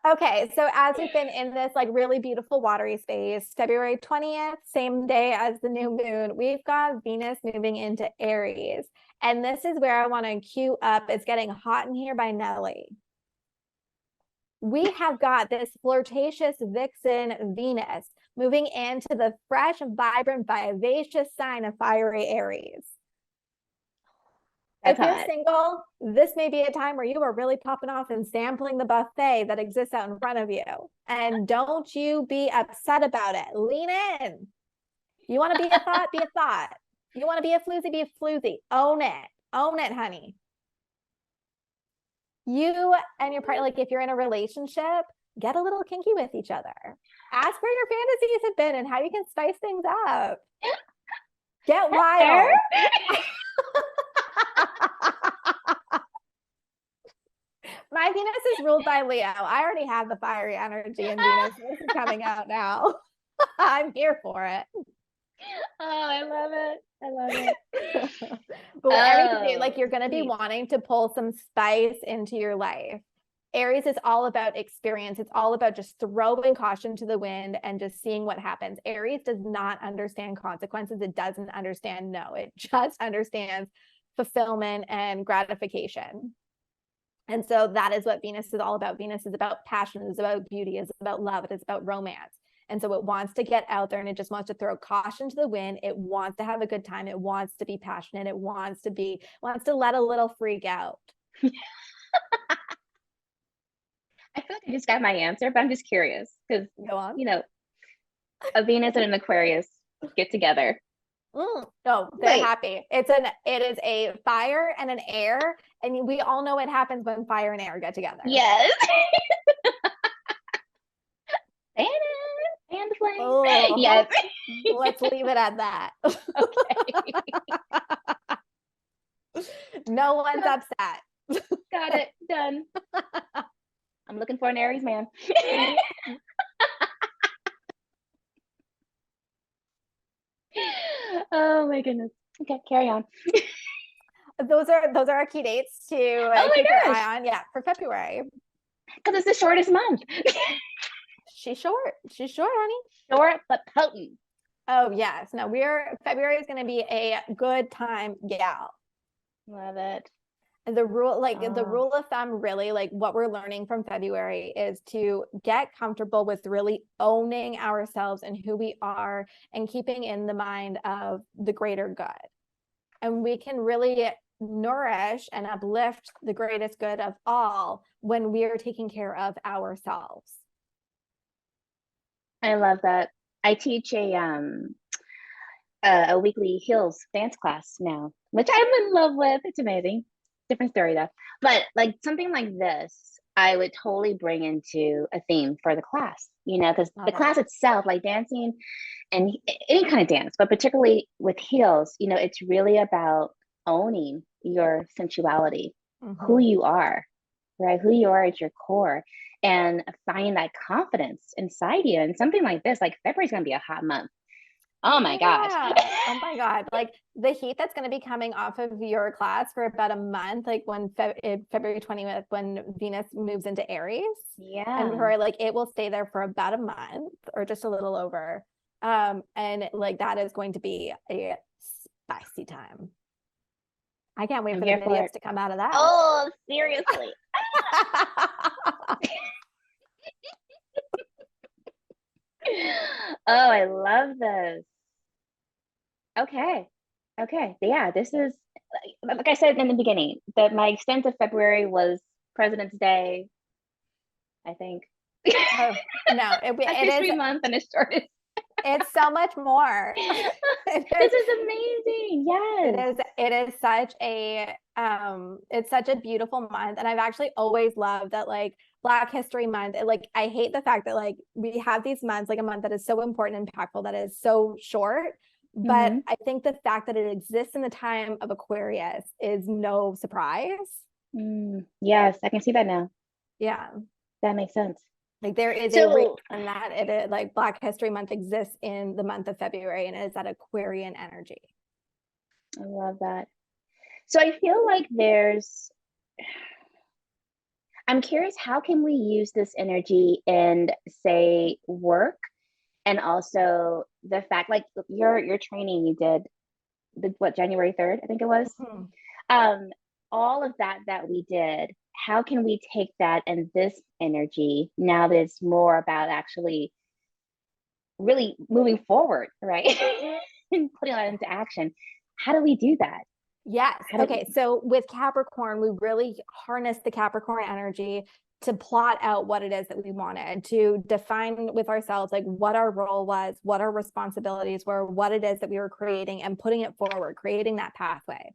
Okay, so as we've been in this like really beautiful watery space, February 20th, same day as the new moon, we've got Venus moving into Aries. And this is where I want to cue up It's Getting Hot in Here by Nelly. We have got this flirtatious vixen Venus moving into the fresh, vibrant, vivacious sign of fiery Aries. That's if you're hot. single, this may be a time where you are really popping off and sampling the buffet that exists out in front of you. And don't you be upset about it. Lean in. You want to be a thought? Be a thought. You want to be a floozy? Be a floozy. Own it. Own it, honey. You and your partner, like if you're in a relationship, get a little kinky with each other. Ask where your fantasies have been and how you can spice things up. Get wild. My Venus is ruled by Leo. I already have the fiery energy in Venus. This is coming out now. I'm here for it. Oh, I love it. I love it. But whatever you do, like you're going to be wanting to pull some spice into your life. Aries is all about experience. It's all about just throwing caution to the wind and just seeing what happens. Aries does not understand consequences. It doesn't understand no. It just understands fulfillment and gratification. And so that is what Venus is all about. Venus is about passion. It's about beauty. It's about love. It's about romance. And so it wants to get out there and it just wants to throw caution to the wind. It wants to have a good time. It wants to be passionate. It wants to let a little freak out. I feel like I just got my answer, but I'm just curious because, you know, a Venus and an Aquarius get together. No, they're happy. It is a fire and an air, and we all know what happens when fire and air get together. Yes. And flame. Oh, yes. Let's leave it at that. Okay. No one's upset. Got it. Done. I'm looking for an Aries man. Oh my goodness. Okay, carry on. Those are our key dates to keep your eye on. Yeah, for February. Because it's the shortest month. She's short, honey. Short but potent. Oh yes. No, February is going to be a good time gal. Love it. The rule of thumb, really, like what we're learning from February is to get comfortable with really owning ourselves and who we are and keeping in the mind of the greater good. And we can really nourish and uplift the greatest good of all when we are taking care of ourselves. I love that. I teach a weekly heels dance class now, which I'm in love with. It's amazing. Different story though. But like something like this, I would totally bring into a theme for the class, you know, because the class itself, like dancing and any kind of dance, but particularly with heels, you know, it's really about owning your sensuality, who you are, right? Who you are at your core, and finding that confidence inside you. And something like this, like February's going to be a hot month. Oh my gosh. Oh my God. Like the heat that's going to be coming off of your class for about a month, like when February 20th, when Venus moves into Aries. Yeah. And it will stay there for about a month or just a little over. And like that is going to be a spicy time. I can't wait for the videos to come out of that. Oh, seriously. Oh, I love this. Okay. Yeah, this is like I said in the beginning, that my extent of February was President's Day, I think. Oh, no, it is month and it's shortest. It's so much more. This is amazing. Yes. It is such a it's such a beautiful month. And I've actually always loved that, like Black History Month. I hate the fact that like we have these months, like a month that is so important and impactful that is so short. But I think the fact that it exists in the time of Aquarius is no surprise. Yes, I can see that now. Yeah. That makes sense. Like there is a reason that it like Black History Month exists in the month of February, and it is that Aquarian energy. I love that. So I feel like I'm curious, how can we use this energy in, say, work, and also the fact, like your training you did, what, January 3rd, I think it was. Mhm. Um, all of that we did, how can we take that and this energy now that it's more about actually really moving forward, right? And putting that into action. How do we do that? Yes. How do Okay. So with Capricorn, we really harness the Capricorn energy to plot out what it is that we wanted, to define with ourselves, like what our role was, what our responsibilities were, what it is that we were creating, and putting it forward, creating that pathway.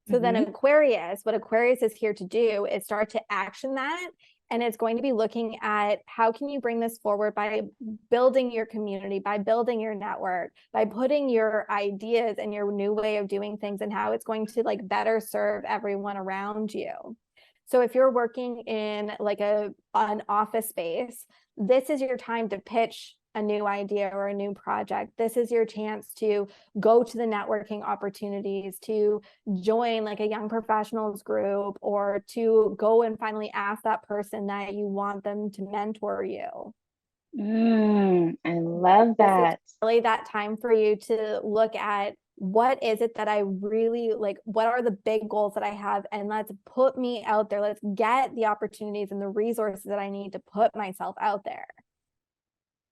So then Aquarius, what Aquarius is here to do is start to action that. And it's going to be looking at how can you bring this forward by building your community, by building your network, by putting your ideas and your new way of doing things, and how it's going to like better serve everyone around you. So if you're working in like an office space, this is your time to pitch a new idea or a new project. This is your chance to go to the networking opportunities, to join like a young professionals group, or to go and finally ask that person that you want them to mentor you. I love This is that. really that time for you to look at what is it that I really like, what are the big goals that I have, and let's put me out there. Let's get the opportunities and the resources that I need to put myself out there.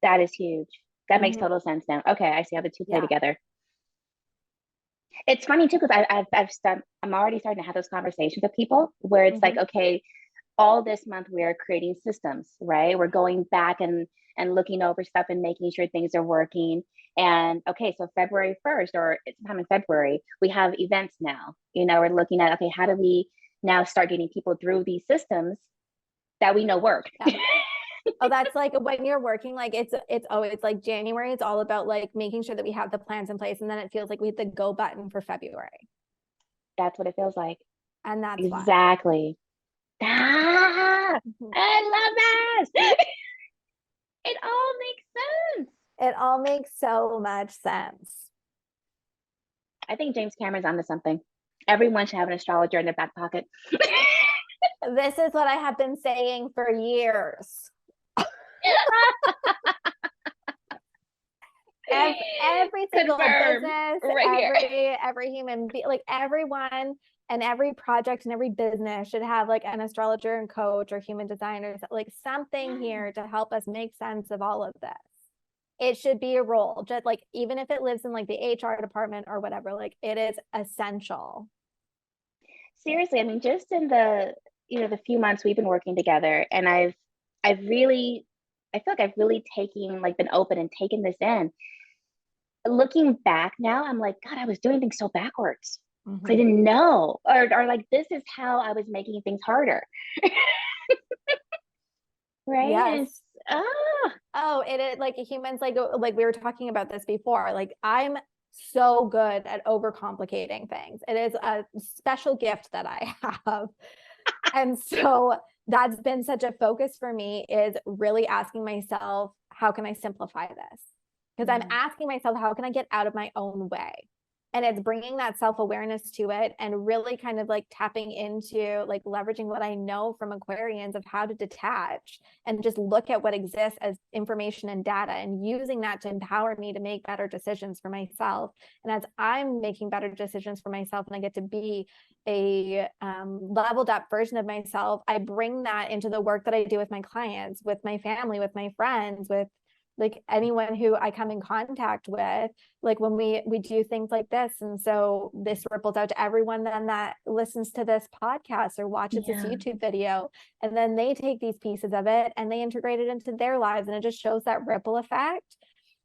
That is huge. That makes Mm-hmm. total sense now. Okay, I see how the two play Yeah. together. It's funny too, because I'm already starting to have those conversations with people where it's like, Mm-hmm. okay, all this month we're creating systems, right? We're going back and looking over stuff and making sure things are working. And okay, so February 1st, or sometime in February, we have events now. We're looking at, okay, how do we now start getting people through these systems that we know work? Yeah. Oh, that's like when you're working, like it's always like January, it's all about like making sure that we have the plans in place, and then it feels like we hit the go button for February. That's what it feels like. And that's why. Exactly. Ah, Mhm. I love this. It all makes sense. It all makes so much sense. I think James Cameron's onto something. Everyone should have an astrologer in their back pocket. This is what I have been saying for years. Every single Confirmed. business, Right here. every human being, like everyone and every project and every business should have like an astrologer and coach or human designers, like something here to help us make sense of all of this. It should be a role, just like even if it lives in like the HR department or whatever, like it is essential. Seriously, I mean, just in the few months we've been working together, and I've really, I feel like I've really taken, like, been open and taken this in. Looking back now, I'm like, God, I was doing things so backwards. I Mm-hmm. didn't know, or like, this is how I was making things harder. Right? And Yes. it's, ah, Oh, it is like humans, like we were talking about this before. Like I'm so good at overcomplicating things. It is a special gift that I have. And so that's been such a focus for me, is really asking myself, how can I simplify this? Because I'm asking myself, how can I get out of my own way? And it's bringing that self-awareness to it and really kind of like tapping into like leveraging what I know from Aquarians of how to detach and just look at what exists as information and data, and using that to empower me to make better decisions for myself. And as I'm making better decisions for myself and I get to be a leveled up version of myself, I bring that into the work that I do with my clients, with my family, with my friends, with like anyone who I come in contact with, like when we do things like this. And so this ripples out to everyone then that listens to this podcast or watches this yeah, YouTube video, and then they take these pieces of it and they integrate it into their lives, and it just shows that ripple effect,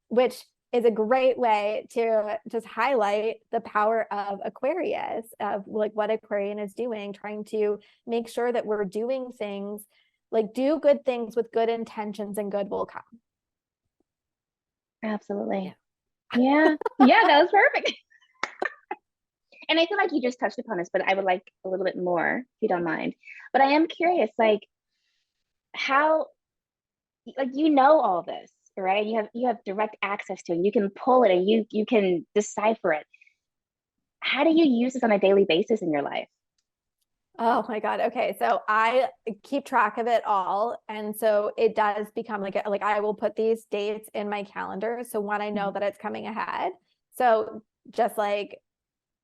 which is a great way to just highlight the power of Aquarius, of like what Aquarian is doing, trying to make sure that we're doing things, like do good things with good intentions and good will come. absolutely. Yeah. Yeah, yeah, that was perfect. And I feel like you just touched upon this, but I would like a little bit more, if you don't mind. But I am curious, like, how, like, all this, right? You have direct access to it. You can pull it and you can decipher it. how do you use this on a daily basis in your life? Oh my God. Okay. So I keep track of it all. And so it does become like I will put these dates in my calendar. So when I know that it's coming ahead. So just like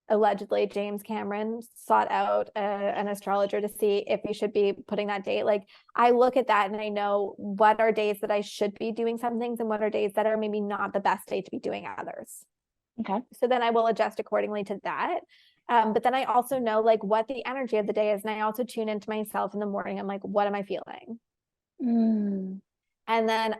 allegedly James Cameron sought out an astrologer to see if he should be putting that date. Like I look at that and I know what are days that I should be doing some things and what are days that are maybe not the best day to be doing others. Okay. So then I will adjust accordingly to that. But then I also know like what the energy of the day is. And I also tune into myself in the morning. I'm like, what am I feeling? Mm. And then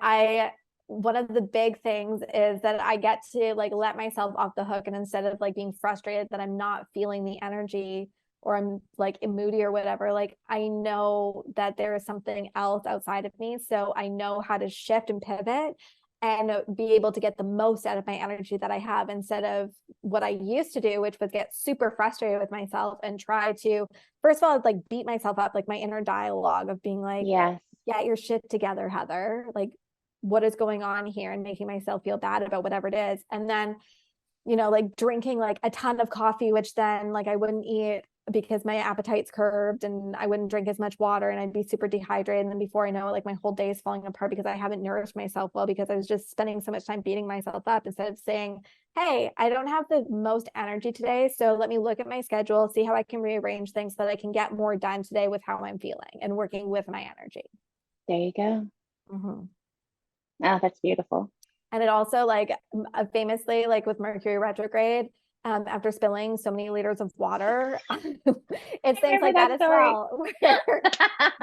one of the big things is that I get to like let myself off the hook. And instead of like being frustrated that I'm not feeling the energy or I'm like moody or whatever, like I know that there is something else outside of me. So I know how to shift and pivot and be able to get the most out of my energy that I have instead of what I used to do, which was get super frustrated with myself and try to, first of all, like beat myself up, like my inner dialogue of being like, Yes. get your shit together, Heather. Like, what is going on here? And making myself feel bad about whatever it is. And then, like drinking like a ton of coffee, which then like I wouldn't eat because my appetite's curbed and I wouldn't drink as much water and I'd be super dehydrated. And then before I know it, like my whole day is falling apart because I haven't nourished myself well because I was just spending so much time beating myself up instead of saying, hey, I don't have the most energy today. So let me look at my schedule, see how I can rearrange things so that I can get more done today with how I'm feeling and working with my energy. There you go. Mm-hmm. Oh, that's beautiful. And it also like famously, like with Mercury retrograde, after spilling so many liters of water, it's things like that as story. well.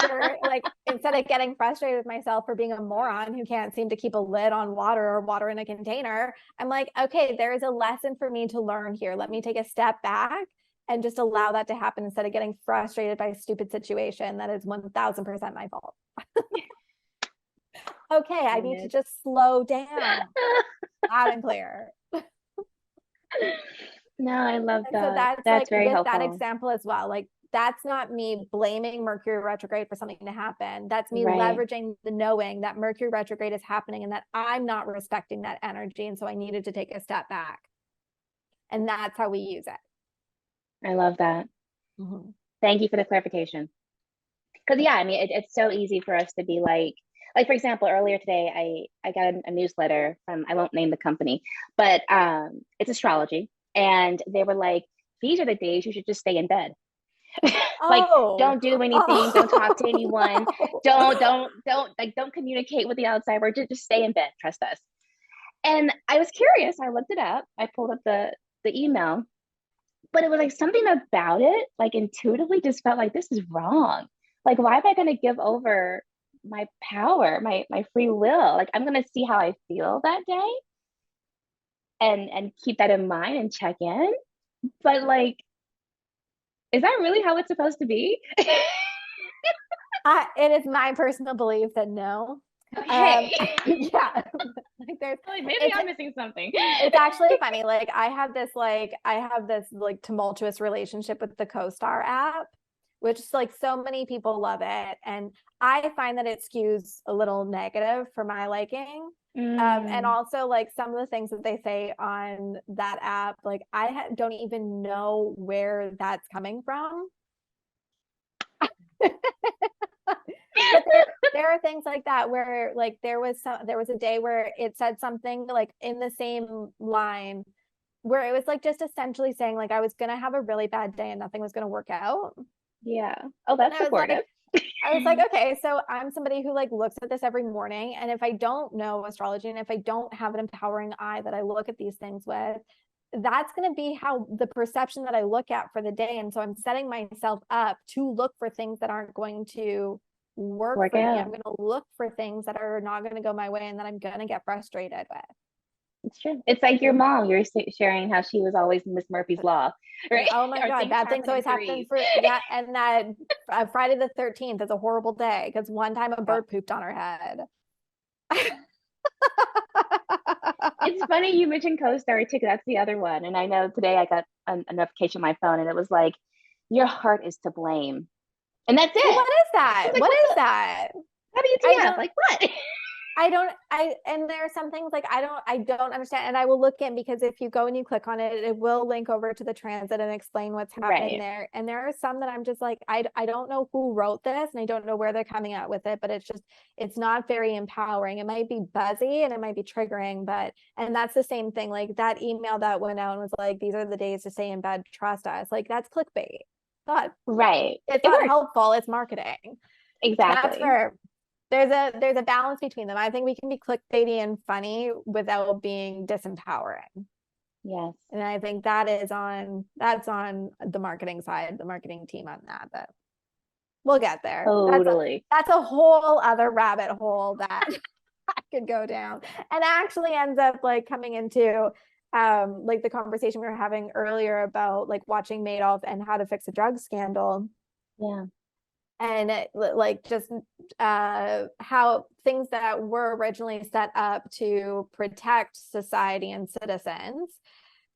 Where like instead of getting frustrated with myself for being a moron who can't seem to keep a lid on water or water in a container, I'm like, okay, there is a lesson for me to learn here. Let me take a step back and just allow that to happen instead of getting frustrated by a stupid situation that is 1000% my fault. Okay, I need to just slow down. Loud and clear. No, I love And so that. that's That's like very with that helpful. example as well. Like that's not me blaming Mercury retrograde for something to happen. That's me Right. leveraging the knowing that Mercury retrograde is happening and that I'm not respecting that energy. And so I needed to take a step back. And that's how we use it. I love that. Mm-hmm. Thank you for the clarification. Because yeah, I mean, it's so easy for us to be like for example, earlier today, I got a newsletter from, I won't name the company, but it's astrology, and they were like, these are the days you should just stay in bed. Like, Oh, don't do anything, don't talk to anyone, oh. don't communicate with the outside world, just stay in bed, trust us. And I was curious, I looked it up, I pulled up the email, but it was like something about it, like intuitively just felt like this is wrong. Like, why am I going to give over my power, my free will? Like, I'm going to see how I feel that day and keep that in mind and check in. But like, is that really how it's supposed to be? It is my personal belief that no. Okay. Yeah. Like there's Like, maybe it's I'm missing something. it's actually funny. Like I have this like tumultuous relationship with the CoStar app, which like so many people love it. And I find that it skews a little negative for my liking. And Mm. also like some of the things that they say on that app, like don't even know where that's coming from. But there are things like that where like there was a day where it said something like in the same line where it was like just essentially saying like I was gonna have a really bad day and nothing was gonna work out. Yeah. Oh, And that's supportive. I was like, okay, so I'm somebody who like looks at this every morning, and if I don't know astrology and if I don't have an empowering eye that I look at these things with, that's going to be how the perception that I look at for the day. And so I'm setting myself up to look for things that aren't going to work Work for me. I'm out. going to look for things that are not going to go my way and that I'm going to get frustrated with. It's true. It's like your mom. You're sharing how she was always Miss Murphy's Law, right? Oh my Or God, things bad things happen in always happen threes. for, yeah. And that Friday the 13th is a horrible day because one time a bird pooped on her head. It's funny you mentioned co-star too, 'cause that's the other one. And I know today I got a notification on my phone, and it was like, your heart is to blame. And that's What it. is I that? was like, What what is the that? I WTF? don't Like what? and there are some things like I don't understand. And I will look in, because if you go and you click on it, it will link over to the transit and explain what's happening Right. there. And there are some that I'm just like, I don't know who wrote this, and I don't know where they're coming out with it, but it's not very empowering. It might be buzzy and it might be triggering, and that's the same thing. Like that email that went out and was like, these are the days to stay in bed, trust us. Like that's clickbait. Not, Right. it's It not works. helpful. It's marketing. So that's Exactly. where there's a balance between them. I think we can be clickbaity and funny without being disempowering. Yes. And I think that's on the marketing side, the marketing team on that. But we'll get there. Totally. That's a whole other rabbit hole that I could go down. And actually ends up like coming into like the conversation we were having earlier about like watching Madoff and How to Fix a Drug Scandal. Yeah. And like just how things that were originally set up to protect society and citizens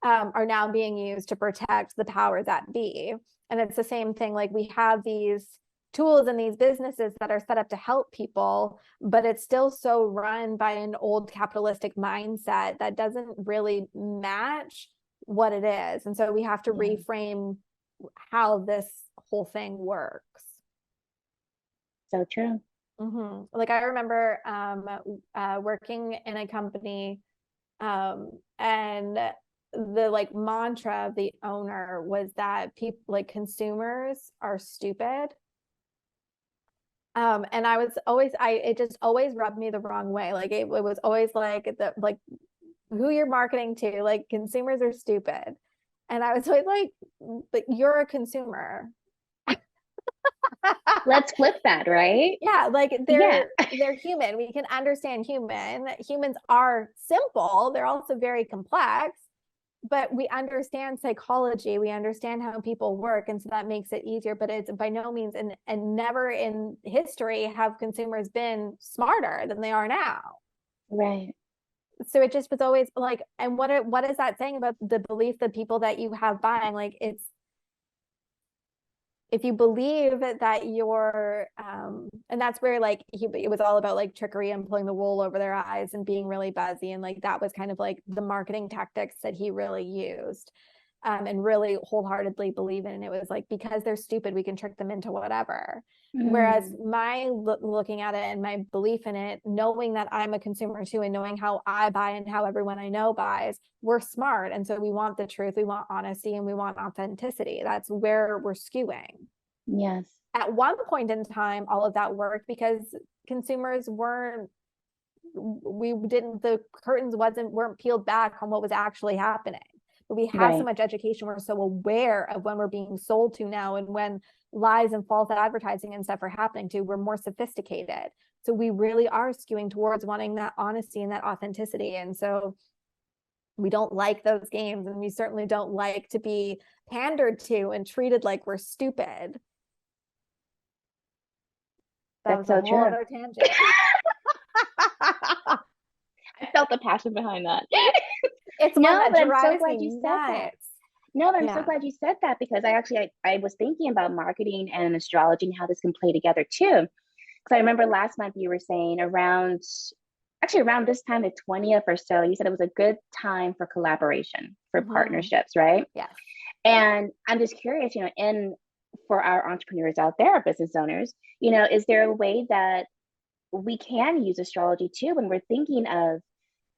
are now being used to protect the power that be. And it's the same thing. Like we have these tools and these businesses that are set up to help people, but it's still so run by an old capitalistic mindset that doesn't really match what it is. And so we have to reframe how this whole thing works. So true. Mm-hmm. Like I remember working in a company, and the like mantra of the owner was that people, like consumers, are stupid. And I was always, it just always rubbed me the wrong way. Like it was always like like who you're marketing to, like consumers are stupid. And I was always like, but you're a consumer. Let's flip that, right? Yeah, like Yeah. they're human. We can understand humans are simple, they're also very complex, but we understand psychology, we understand how people work, and so that makes it easier. But it's by no means, and never in history have consumers been smarter than they are now. Right. So it just was always like, and what is that saying about the belief that people that you have buying? Like it's, if you believe that you're and that's where like it was all about like trickery and pulling the wool over their eyes and being really buzzy, and like that was kind of like the marketing tactics that he really used, and really wholeheartedly believe in. And it was like, because they're stupid, we can trick them into whatever. Whereas my looking at it and my belief in it, knowing that I'm a consumer too, and knowing how I buy and how everyone I know buys, we're smart. And so we want the truth, we want honesty, and we want authenticity. That's where we're skewing. Yes. At one point in time, all of that worked because consumers weren't, the curtains weren't peeled back on what was actually happening. But we have so much education, we're so aware of when we're being sold to now, and when lies and false advertising and stuff are happening too, we're more sophisticated. So we really are skewing towards wanting that honesty and that authenticity. And so we don't like those games, and we certainly don't like to be pandered to and treated like we're stupid. That was That's so a whole true. other tangent. I felt the passion behind that. It's No, one that but I'm so drives glad me you said that. nuts. No, but I'm so Yeah. glad you said that, because I was thinking about marketing and astrology and how this can play together too. Because I remember last month you were saying around this time, the 20th or so, you said it was a good time for collaboration, for partnerships, right? Yes. And I'm just curious, for our entrepreneurs out there, business owners, is there a way that we can use astrology too when we're thinking of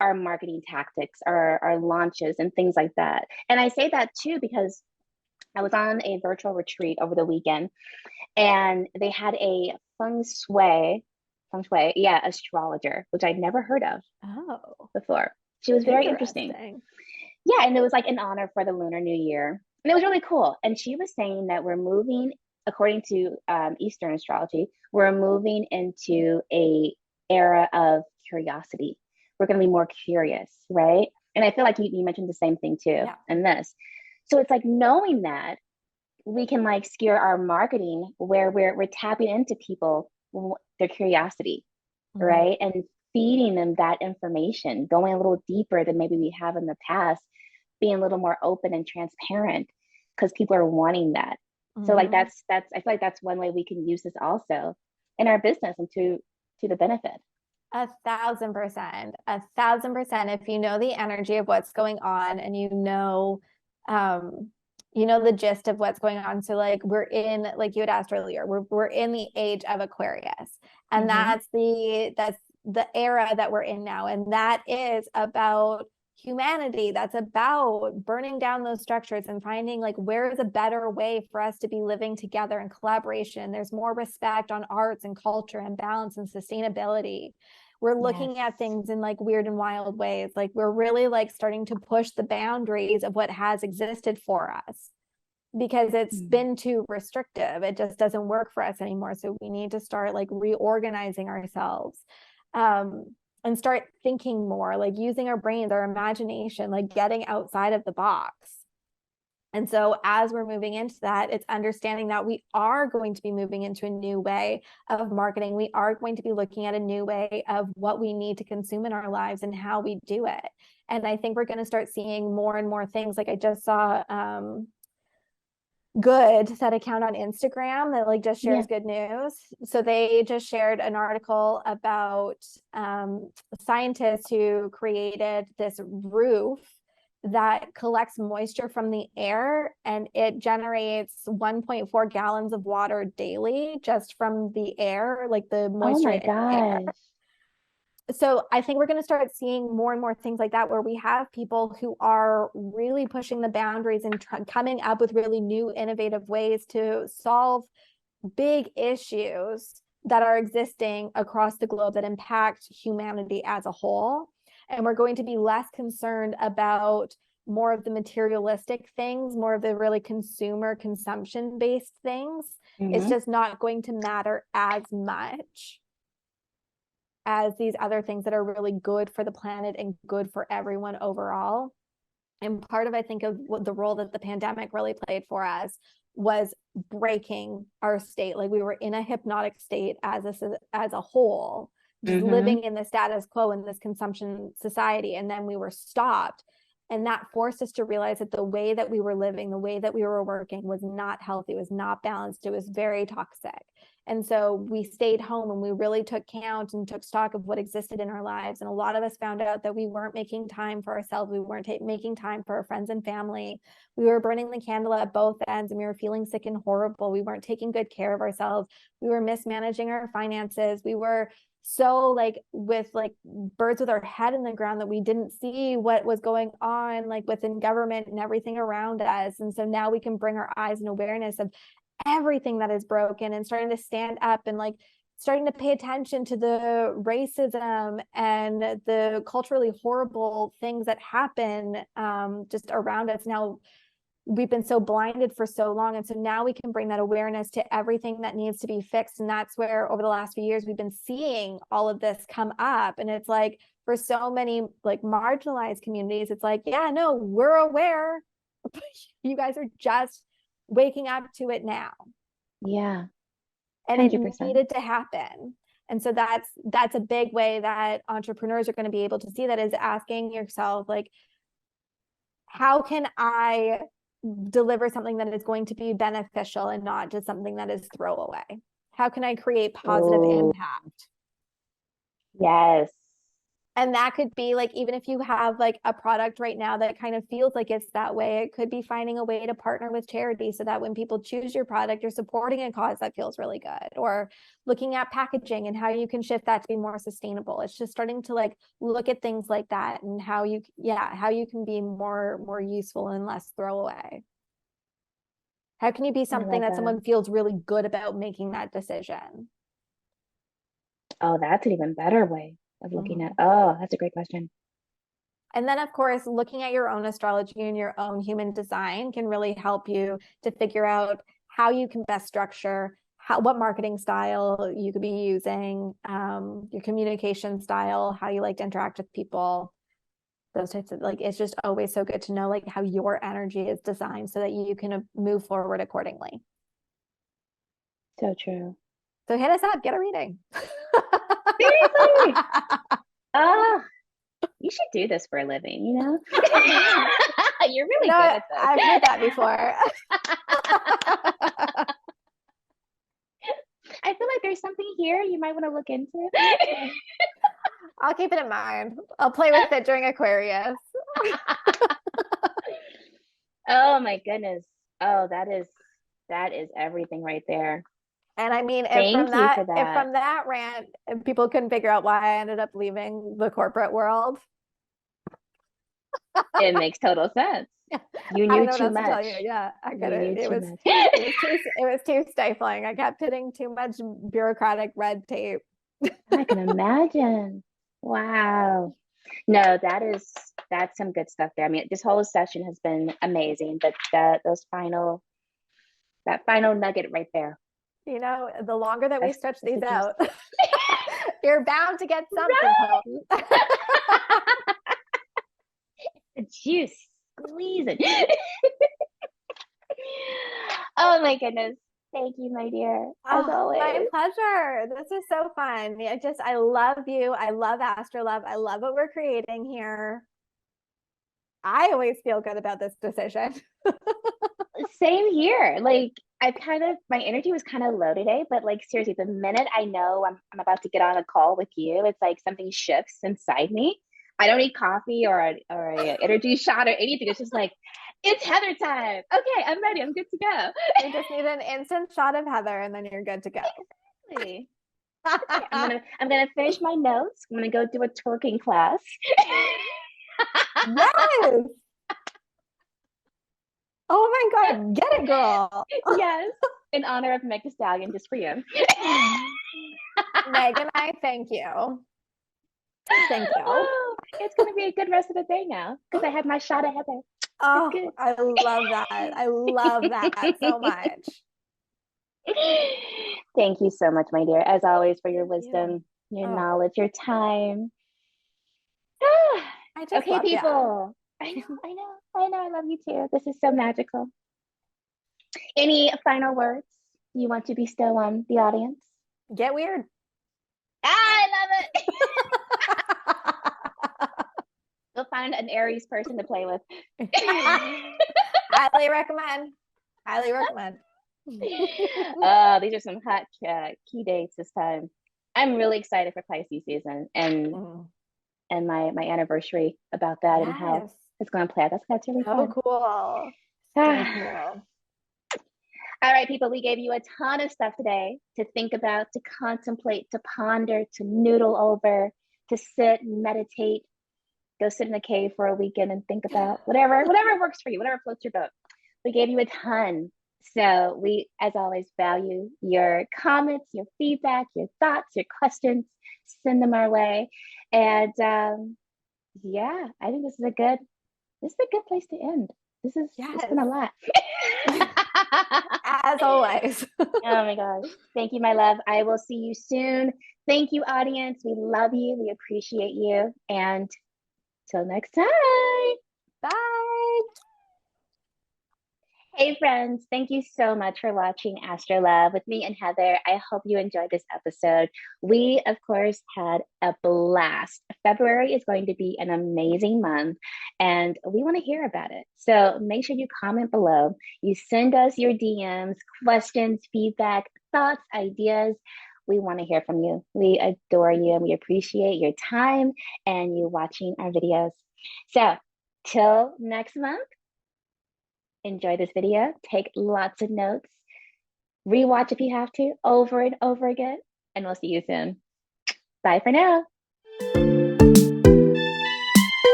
our marketing tactics, our launches and things like that? And I say that too because I was on a virtual retreat over the weekend, and they had a feng shui, astrologer, which I'd never heard of Oh, before. She was very interesting. interesting. Yeah, and it was like in honor for the Lunar New Year. And it was really cool. And she was saying that we're moving, according to Eastern astrology, we're moving into a era of curiosity. We're going to be more curious, right? And I feel like you mentioned the same thing too in this. So it's like knowing that we can like steer our marketing where we're tapping into people, their curiosity, right? And feeding them that information, going a little deeper than maybe we have in the past, being a little more open and transparent because people are wanting that. So like that's I feel like that's one way we can use this also in our business and to the benefit. 1,000%, 1,000%. If you know the energy of what's going on and you know the gist of what's going on. So like we're in, like you had asked earlier, we're in the age of Aquarius, and that's the era that we're in now, and that is about humanity. That's about burning down those structures and finding like where is a better way for us to be living together in collaboration. There's more respect on arts and culture and balance and sustainability. We're looking at things in like weird and wild ways. Like we're really like starting to push the boundaries of what has existed for us, because it's been too restrictive. It just doesn't work for us anymore. So we need to start like reorganizing ourselves, and start thinking more, like using our brains, our imagination, like getting outside of the box. And so as we're moving into that, it's understanding that we are going to be moving into a new way of marketing. We are going to be looking at a new way of what we need to consume in our lives and how we do it. And I think we're going to start seeing more and more things. Like I just saw Good, that account on Instagram that like just shares good news. So they just shared an article about scientists who created this roof that collects moisture from the air, and it generates 1.4 gallons of water daily just from the air, like the moisture in the air. So I think we're going to start seeing more and more things like that, where we have people who are really pushing the boundaries and coming up with really new, innovative ways to solve big issues that are existing across the globe that impact humanity as a whole. And we're going to be less concerned about more of the materialistic things, more of the really consumer consumption-based things. It's just not going to matter as much as these other things that are really good for the planet and good for everyone overall. And part of, I think, of what the role that the pandemic really played for us was breaking our state. Like we were in a hypnotic state as a whole, just living in the status quo in this consumption society. And then we were stopped. And that forced us to realize that the way that we were living, the way that we were working was not healthy, was not balanced. It was very toxic. And so we stayed home and we really took count and took stock of what existed in our lives. And a lot of us found out that we weren't making time for ourselves. We weren't making time for our friends and family. We were burning the candle at both ends, and we were feeling sick and horrible. We weren't taking good care of ourselves. We were mismanaging our finances. We were so like with like birds with our head in the ground that we didn't see what was going on like within government and everything around us. And so now we can bring our eyes and awareness of everything that is broken and starting to stand up and like starting to pay attention to the racism and the culturally horrible things that happen just around us. Now we've been so blinded for so long, and so now we can bring that awareness to everything that needs to be fixed. And that's where over the last few years we've been seeing all of this come up. And it's like for so many like marginalized communities, it's like, yeah, no, we're aware. You guys are just waking up to it now. Yeah. 100%. And it needed to happen. And so that's a big way that entrepreneurs are going to be able to see that, is asking yourself, like, how can I deliver something that is going to be beneficial and not just something that is throwaway? How can I create positive impact? Yes. And that could be like, even if you have like a product right now that kind of feels like it's that way, it could be finding a way to partner with charity so that when people choose your product, you're supporting a cause that feels really good. Or looking at packaging and how you can shift that to be more sustainable. It's just starting to like look at things like that and how you can be more useful and less throwaway. How can you be something that someone feels really good about making that decision? Oh, that's an even better way of looking at. Oh, that's a great question. And then, of course, looking at your own astrology and your own human design can really help you to figure out how you can best structure what marketing style you could be using, your communication style, how you like to interact with people, those types of, like, it's just always so good to know like how your energy is designed so that you can move forward accordingly. So true. So hit us up, get a reading. Seriously. You should do this for a living, you know? You're really good at this. I've heard that before. I feel like there's something here you might want to look into. I'll keep it in mind. I'll play with it during Aquarius. Oh my goodness. Oh, that is everything right there. And I mean, Thank you for if that. from that rant, if people couldn't figure out why I ended up leaving the corporate world, It makes total sense. You I don't knew know what too else to tell much. you. Yeah, I You couldn't. knew too much. It was too stifling. I kept hitting too much bureaucratic red tape. I can imagine. Wow. No, that's some good stuff there. I mean, this whole session has been amazing, but that final nugget right there. You know, the longer that we stretch That's these the juice. out, you're bound to get something Right. home. The juice. Squeeze it. Oh my goodness. Thank you, my dear, as Oh, my always. pleasure. This is so fun. I love you. I love AstroLOVE. I love what we're creating here. I always feel good about this decision. Same here. Like my energy was kind of low today, but like seriously, the minute I know I'm about to get on a call with you, it's like something shifts inside me. I don't need coffee or a energy shot or anything. It's just like it's Heather time. Okay, I'm ready. I'm good to go. You just need an instant shot of Heather and then you're good to go. Exactly. I'm gonna finish my notes. I'm gonna go do a twerking class. Yes. Oh my God. Get it, girl. Yes, in honor of Meg Thee Stallion, just for you. Meg and I thank you. Thank you. Oh, it's gonna be a good rest of the day now because I had my shot of Heather. It's Oh, good. I love that. I love that so much. Thank you so much, my dear, as always, for your Thank you. wisdom, your Oh, knowledge, your time. I just Okay, love you. people. I love you too. This is so magical. Any final words you want to bestow on the audience? Get weird. I love it. You'll find an Aries person to play with. Highly recommend. Highly recommend. Oh, these are some hot key dates this time. I'm really excited for Pisces season and my anniversary about that and how Yes. it's going to play out. That's really So fun. cool. So cool. All right, people, we gave you a ton of stuff today to think about, to contemplate, to ponder, to noodle over, to sit and meditate, go sit in a cave for a weekend and think about whatever works for you, whatever floats your boat. We gave you a ton. So we, as always, value your comments, your feedback, your thoughts, your questions. Send them our way. And yeah, I think this is a good place to end. It's been a lot. As always. Oh my gosh. Thank you, my love. I will see you soon. Thank you, audience. We love you. We appreciate you. And till next time. Bye. Hey, friends. Thank you so much for watching AstroLove with me and Heather. I hope you enjoyed this episode. We, of course, had a blast. February is going to be an amazing month, and we want to hear about it. So make sure you comment below. You send us your DMs, questions, feedback, thoughts, ideas. We want to hear from you. We adore you, and we appreciate your time and you watching our videos. So, till next month. Enjoy this video, take lots of notes, rewatch if you have to, over and over again, and we'll see you soon. Bye for now.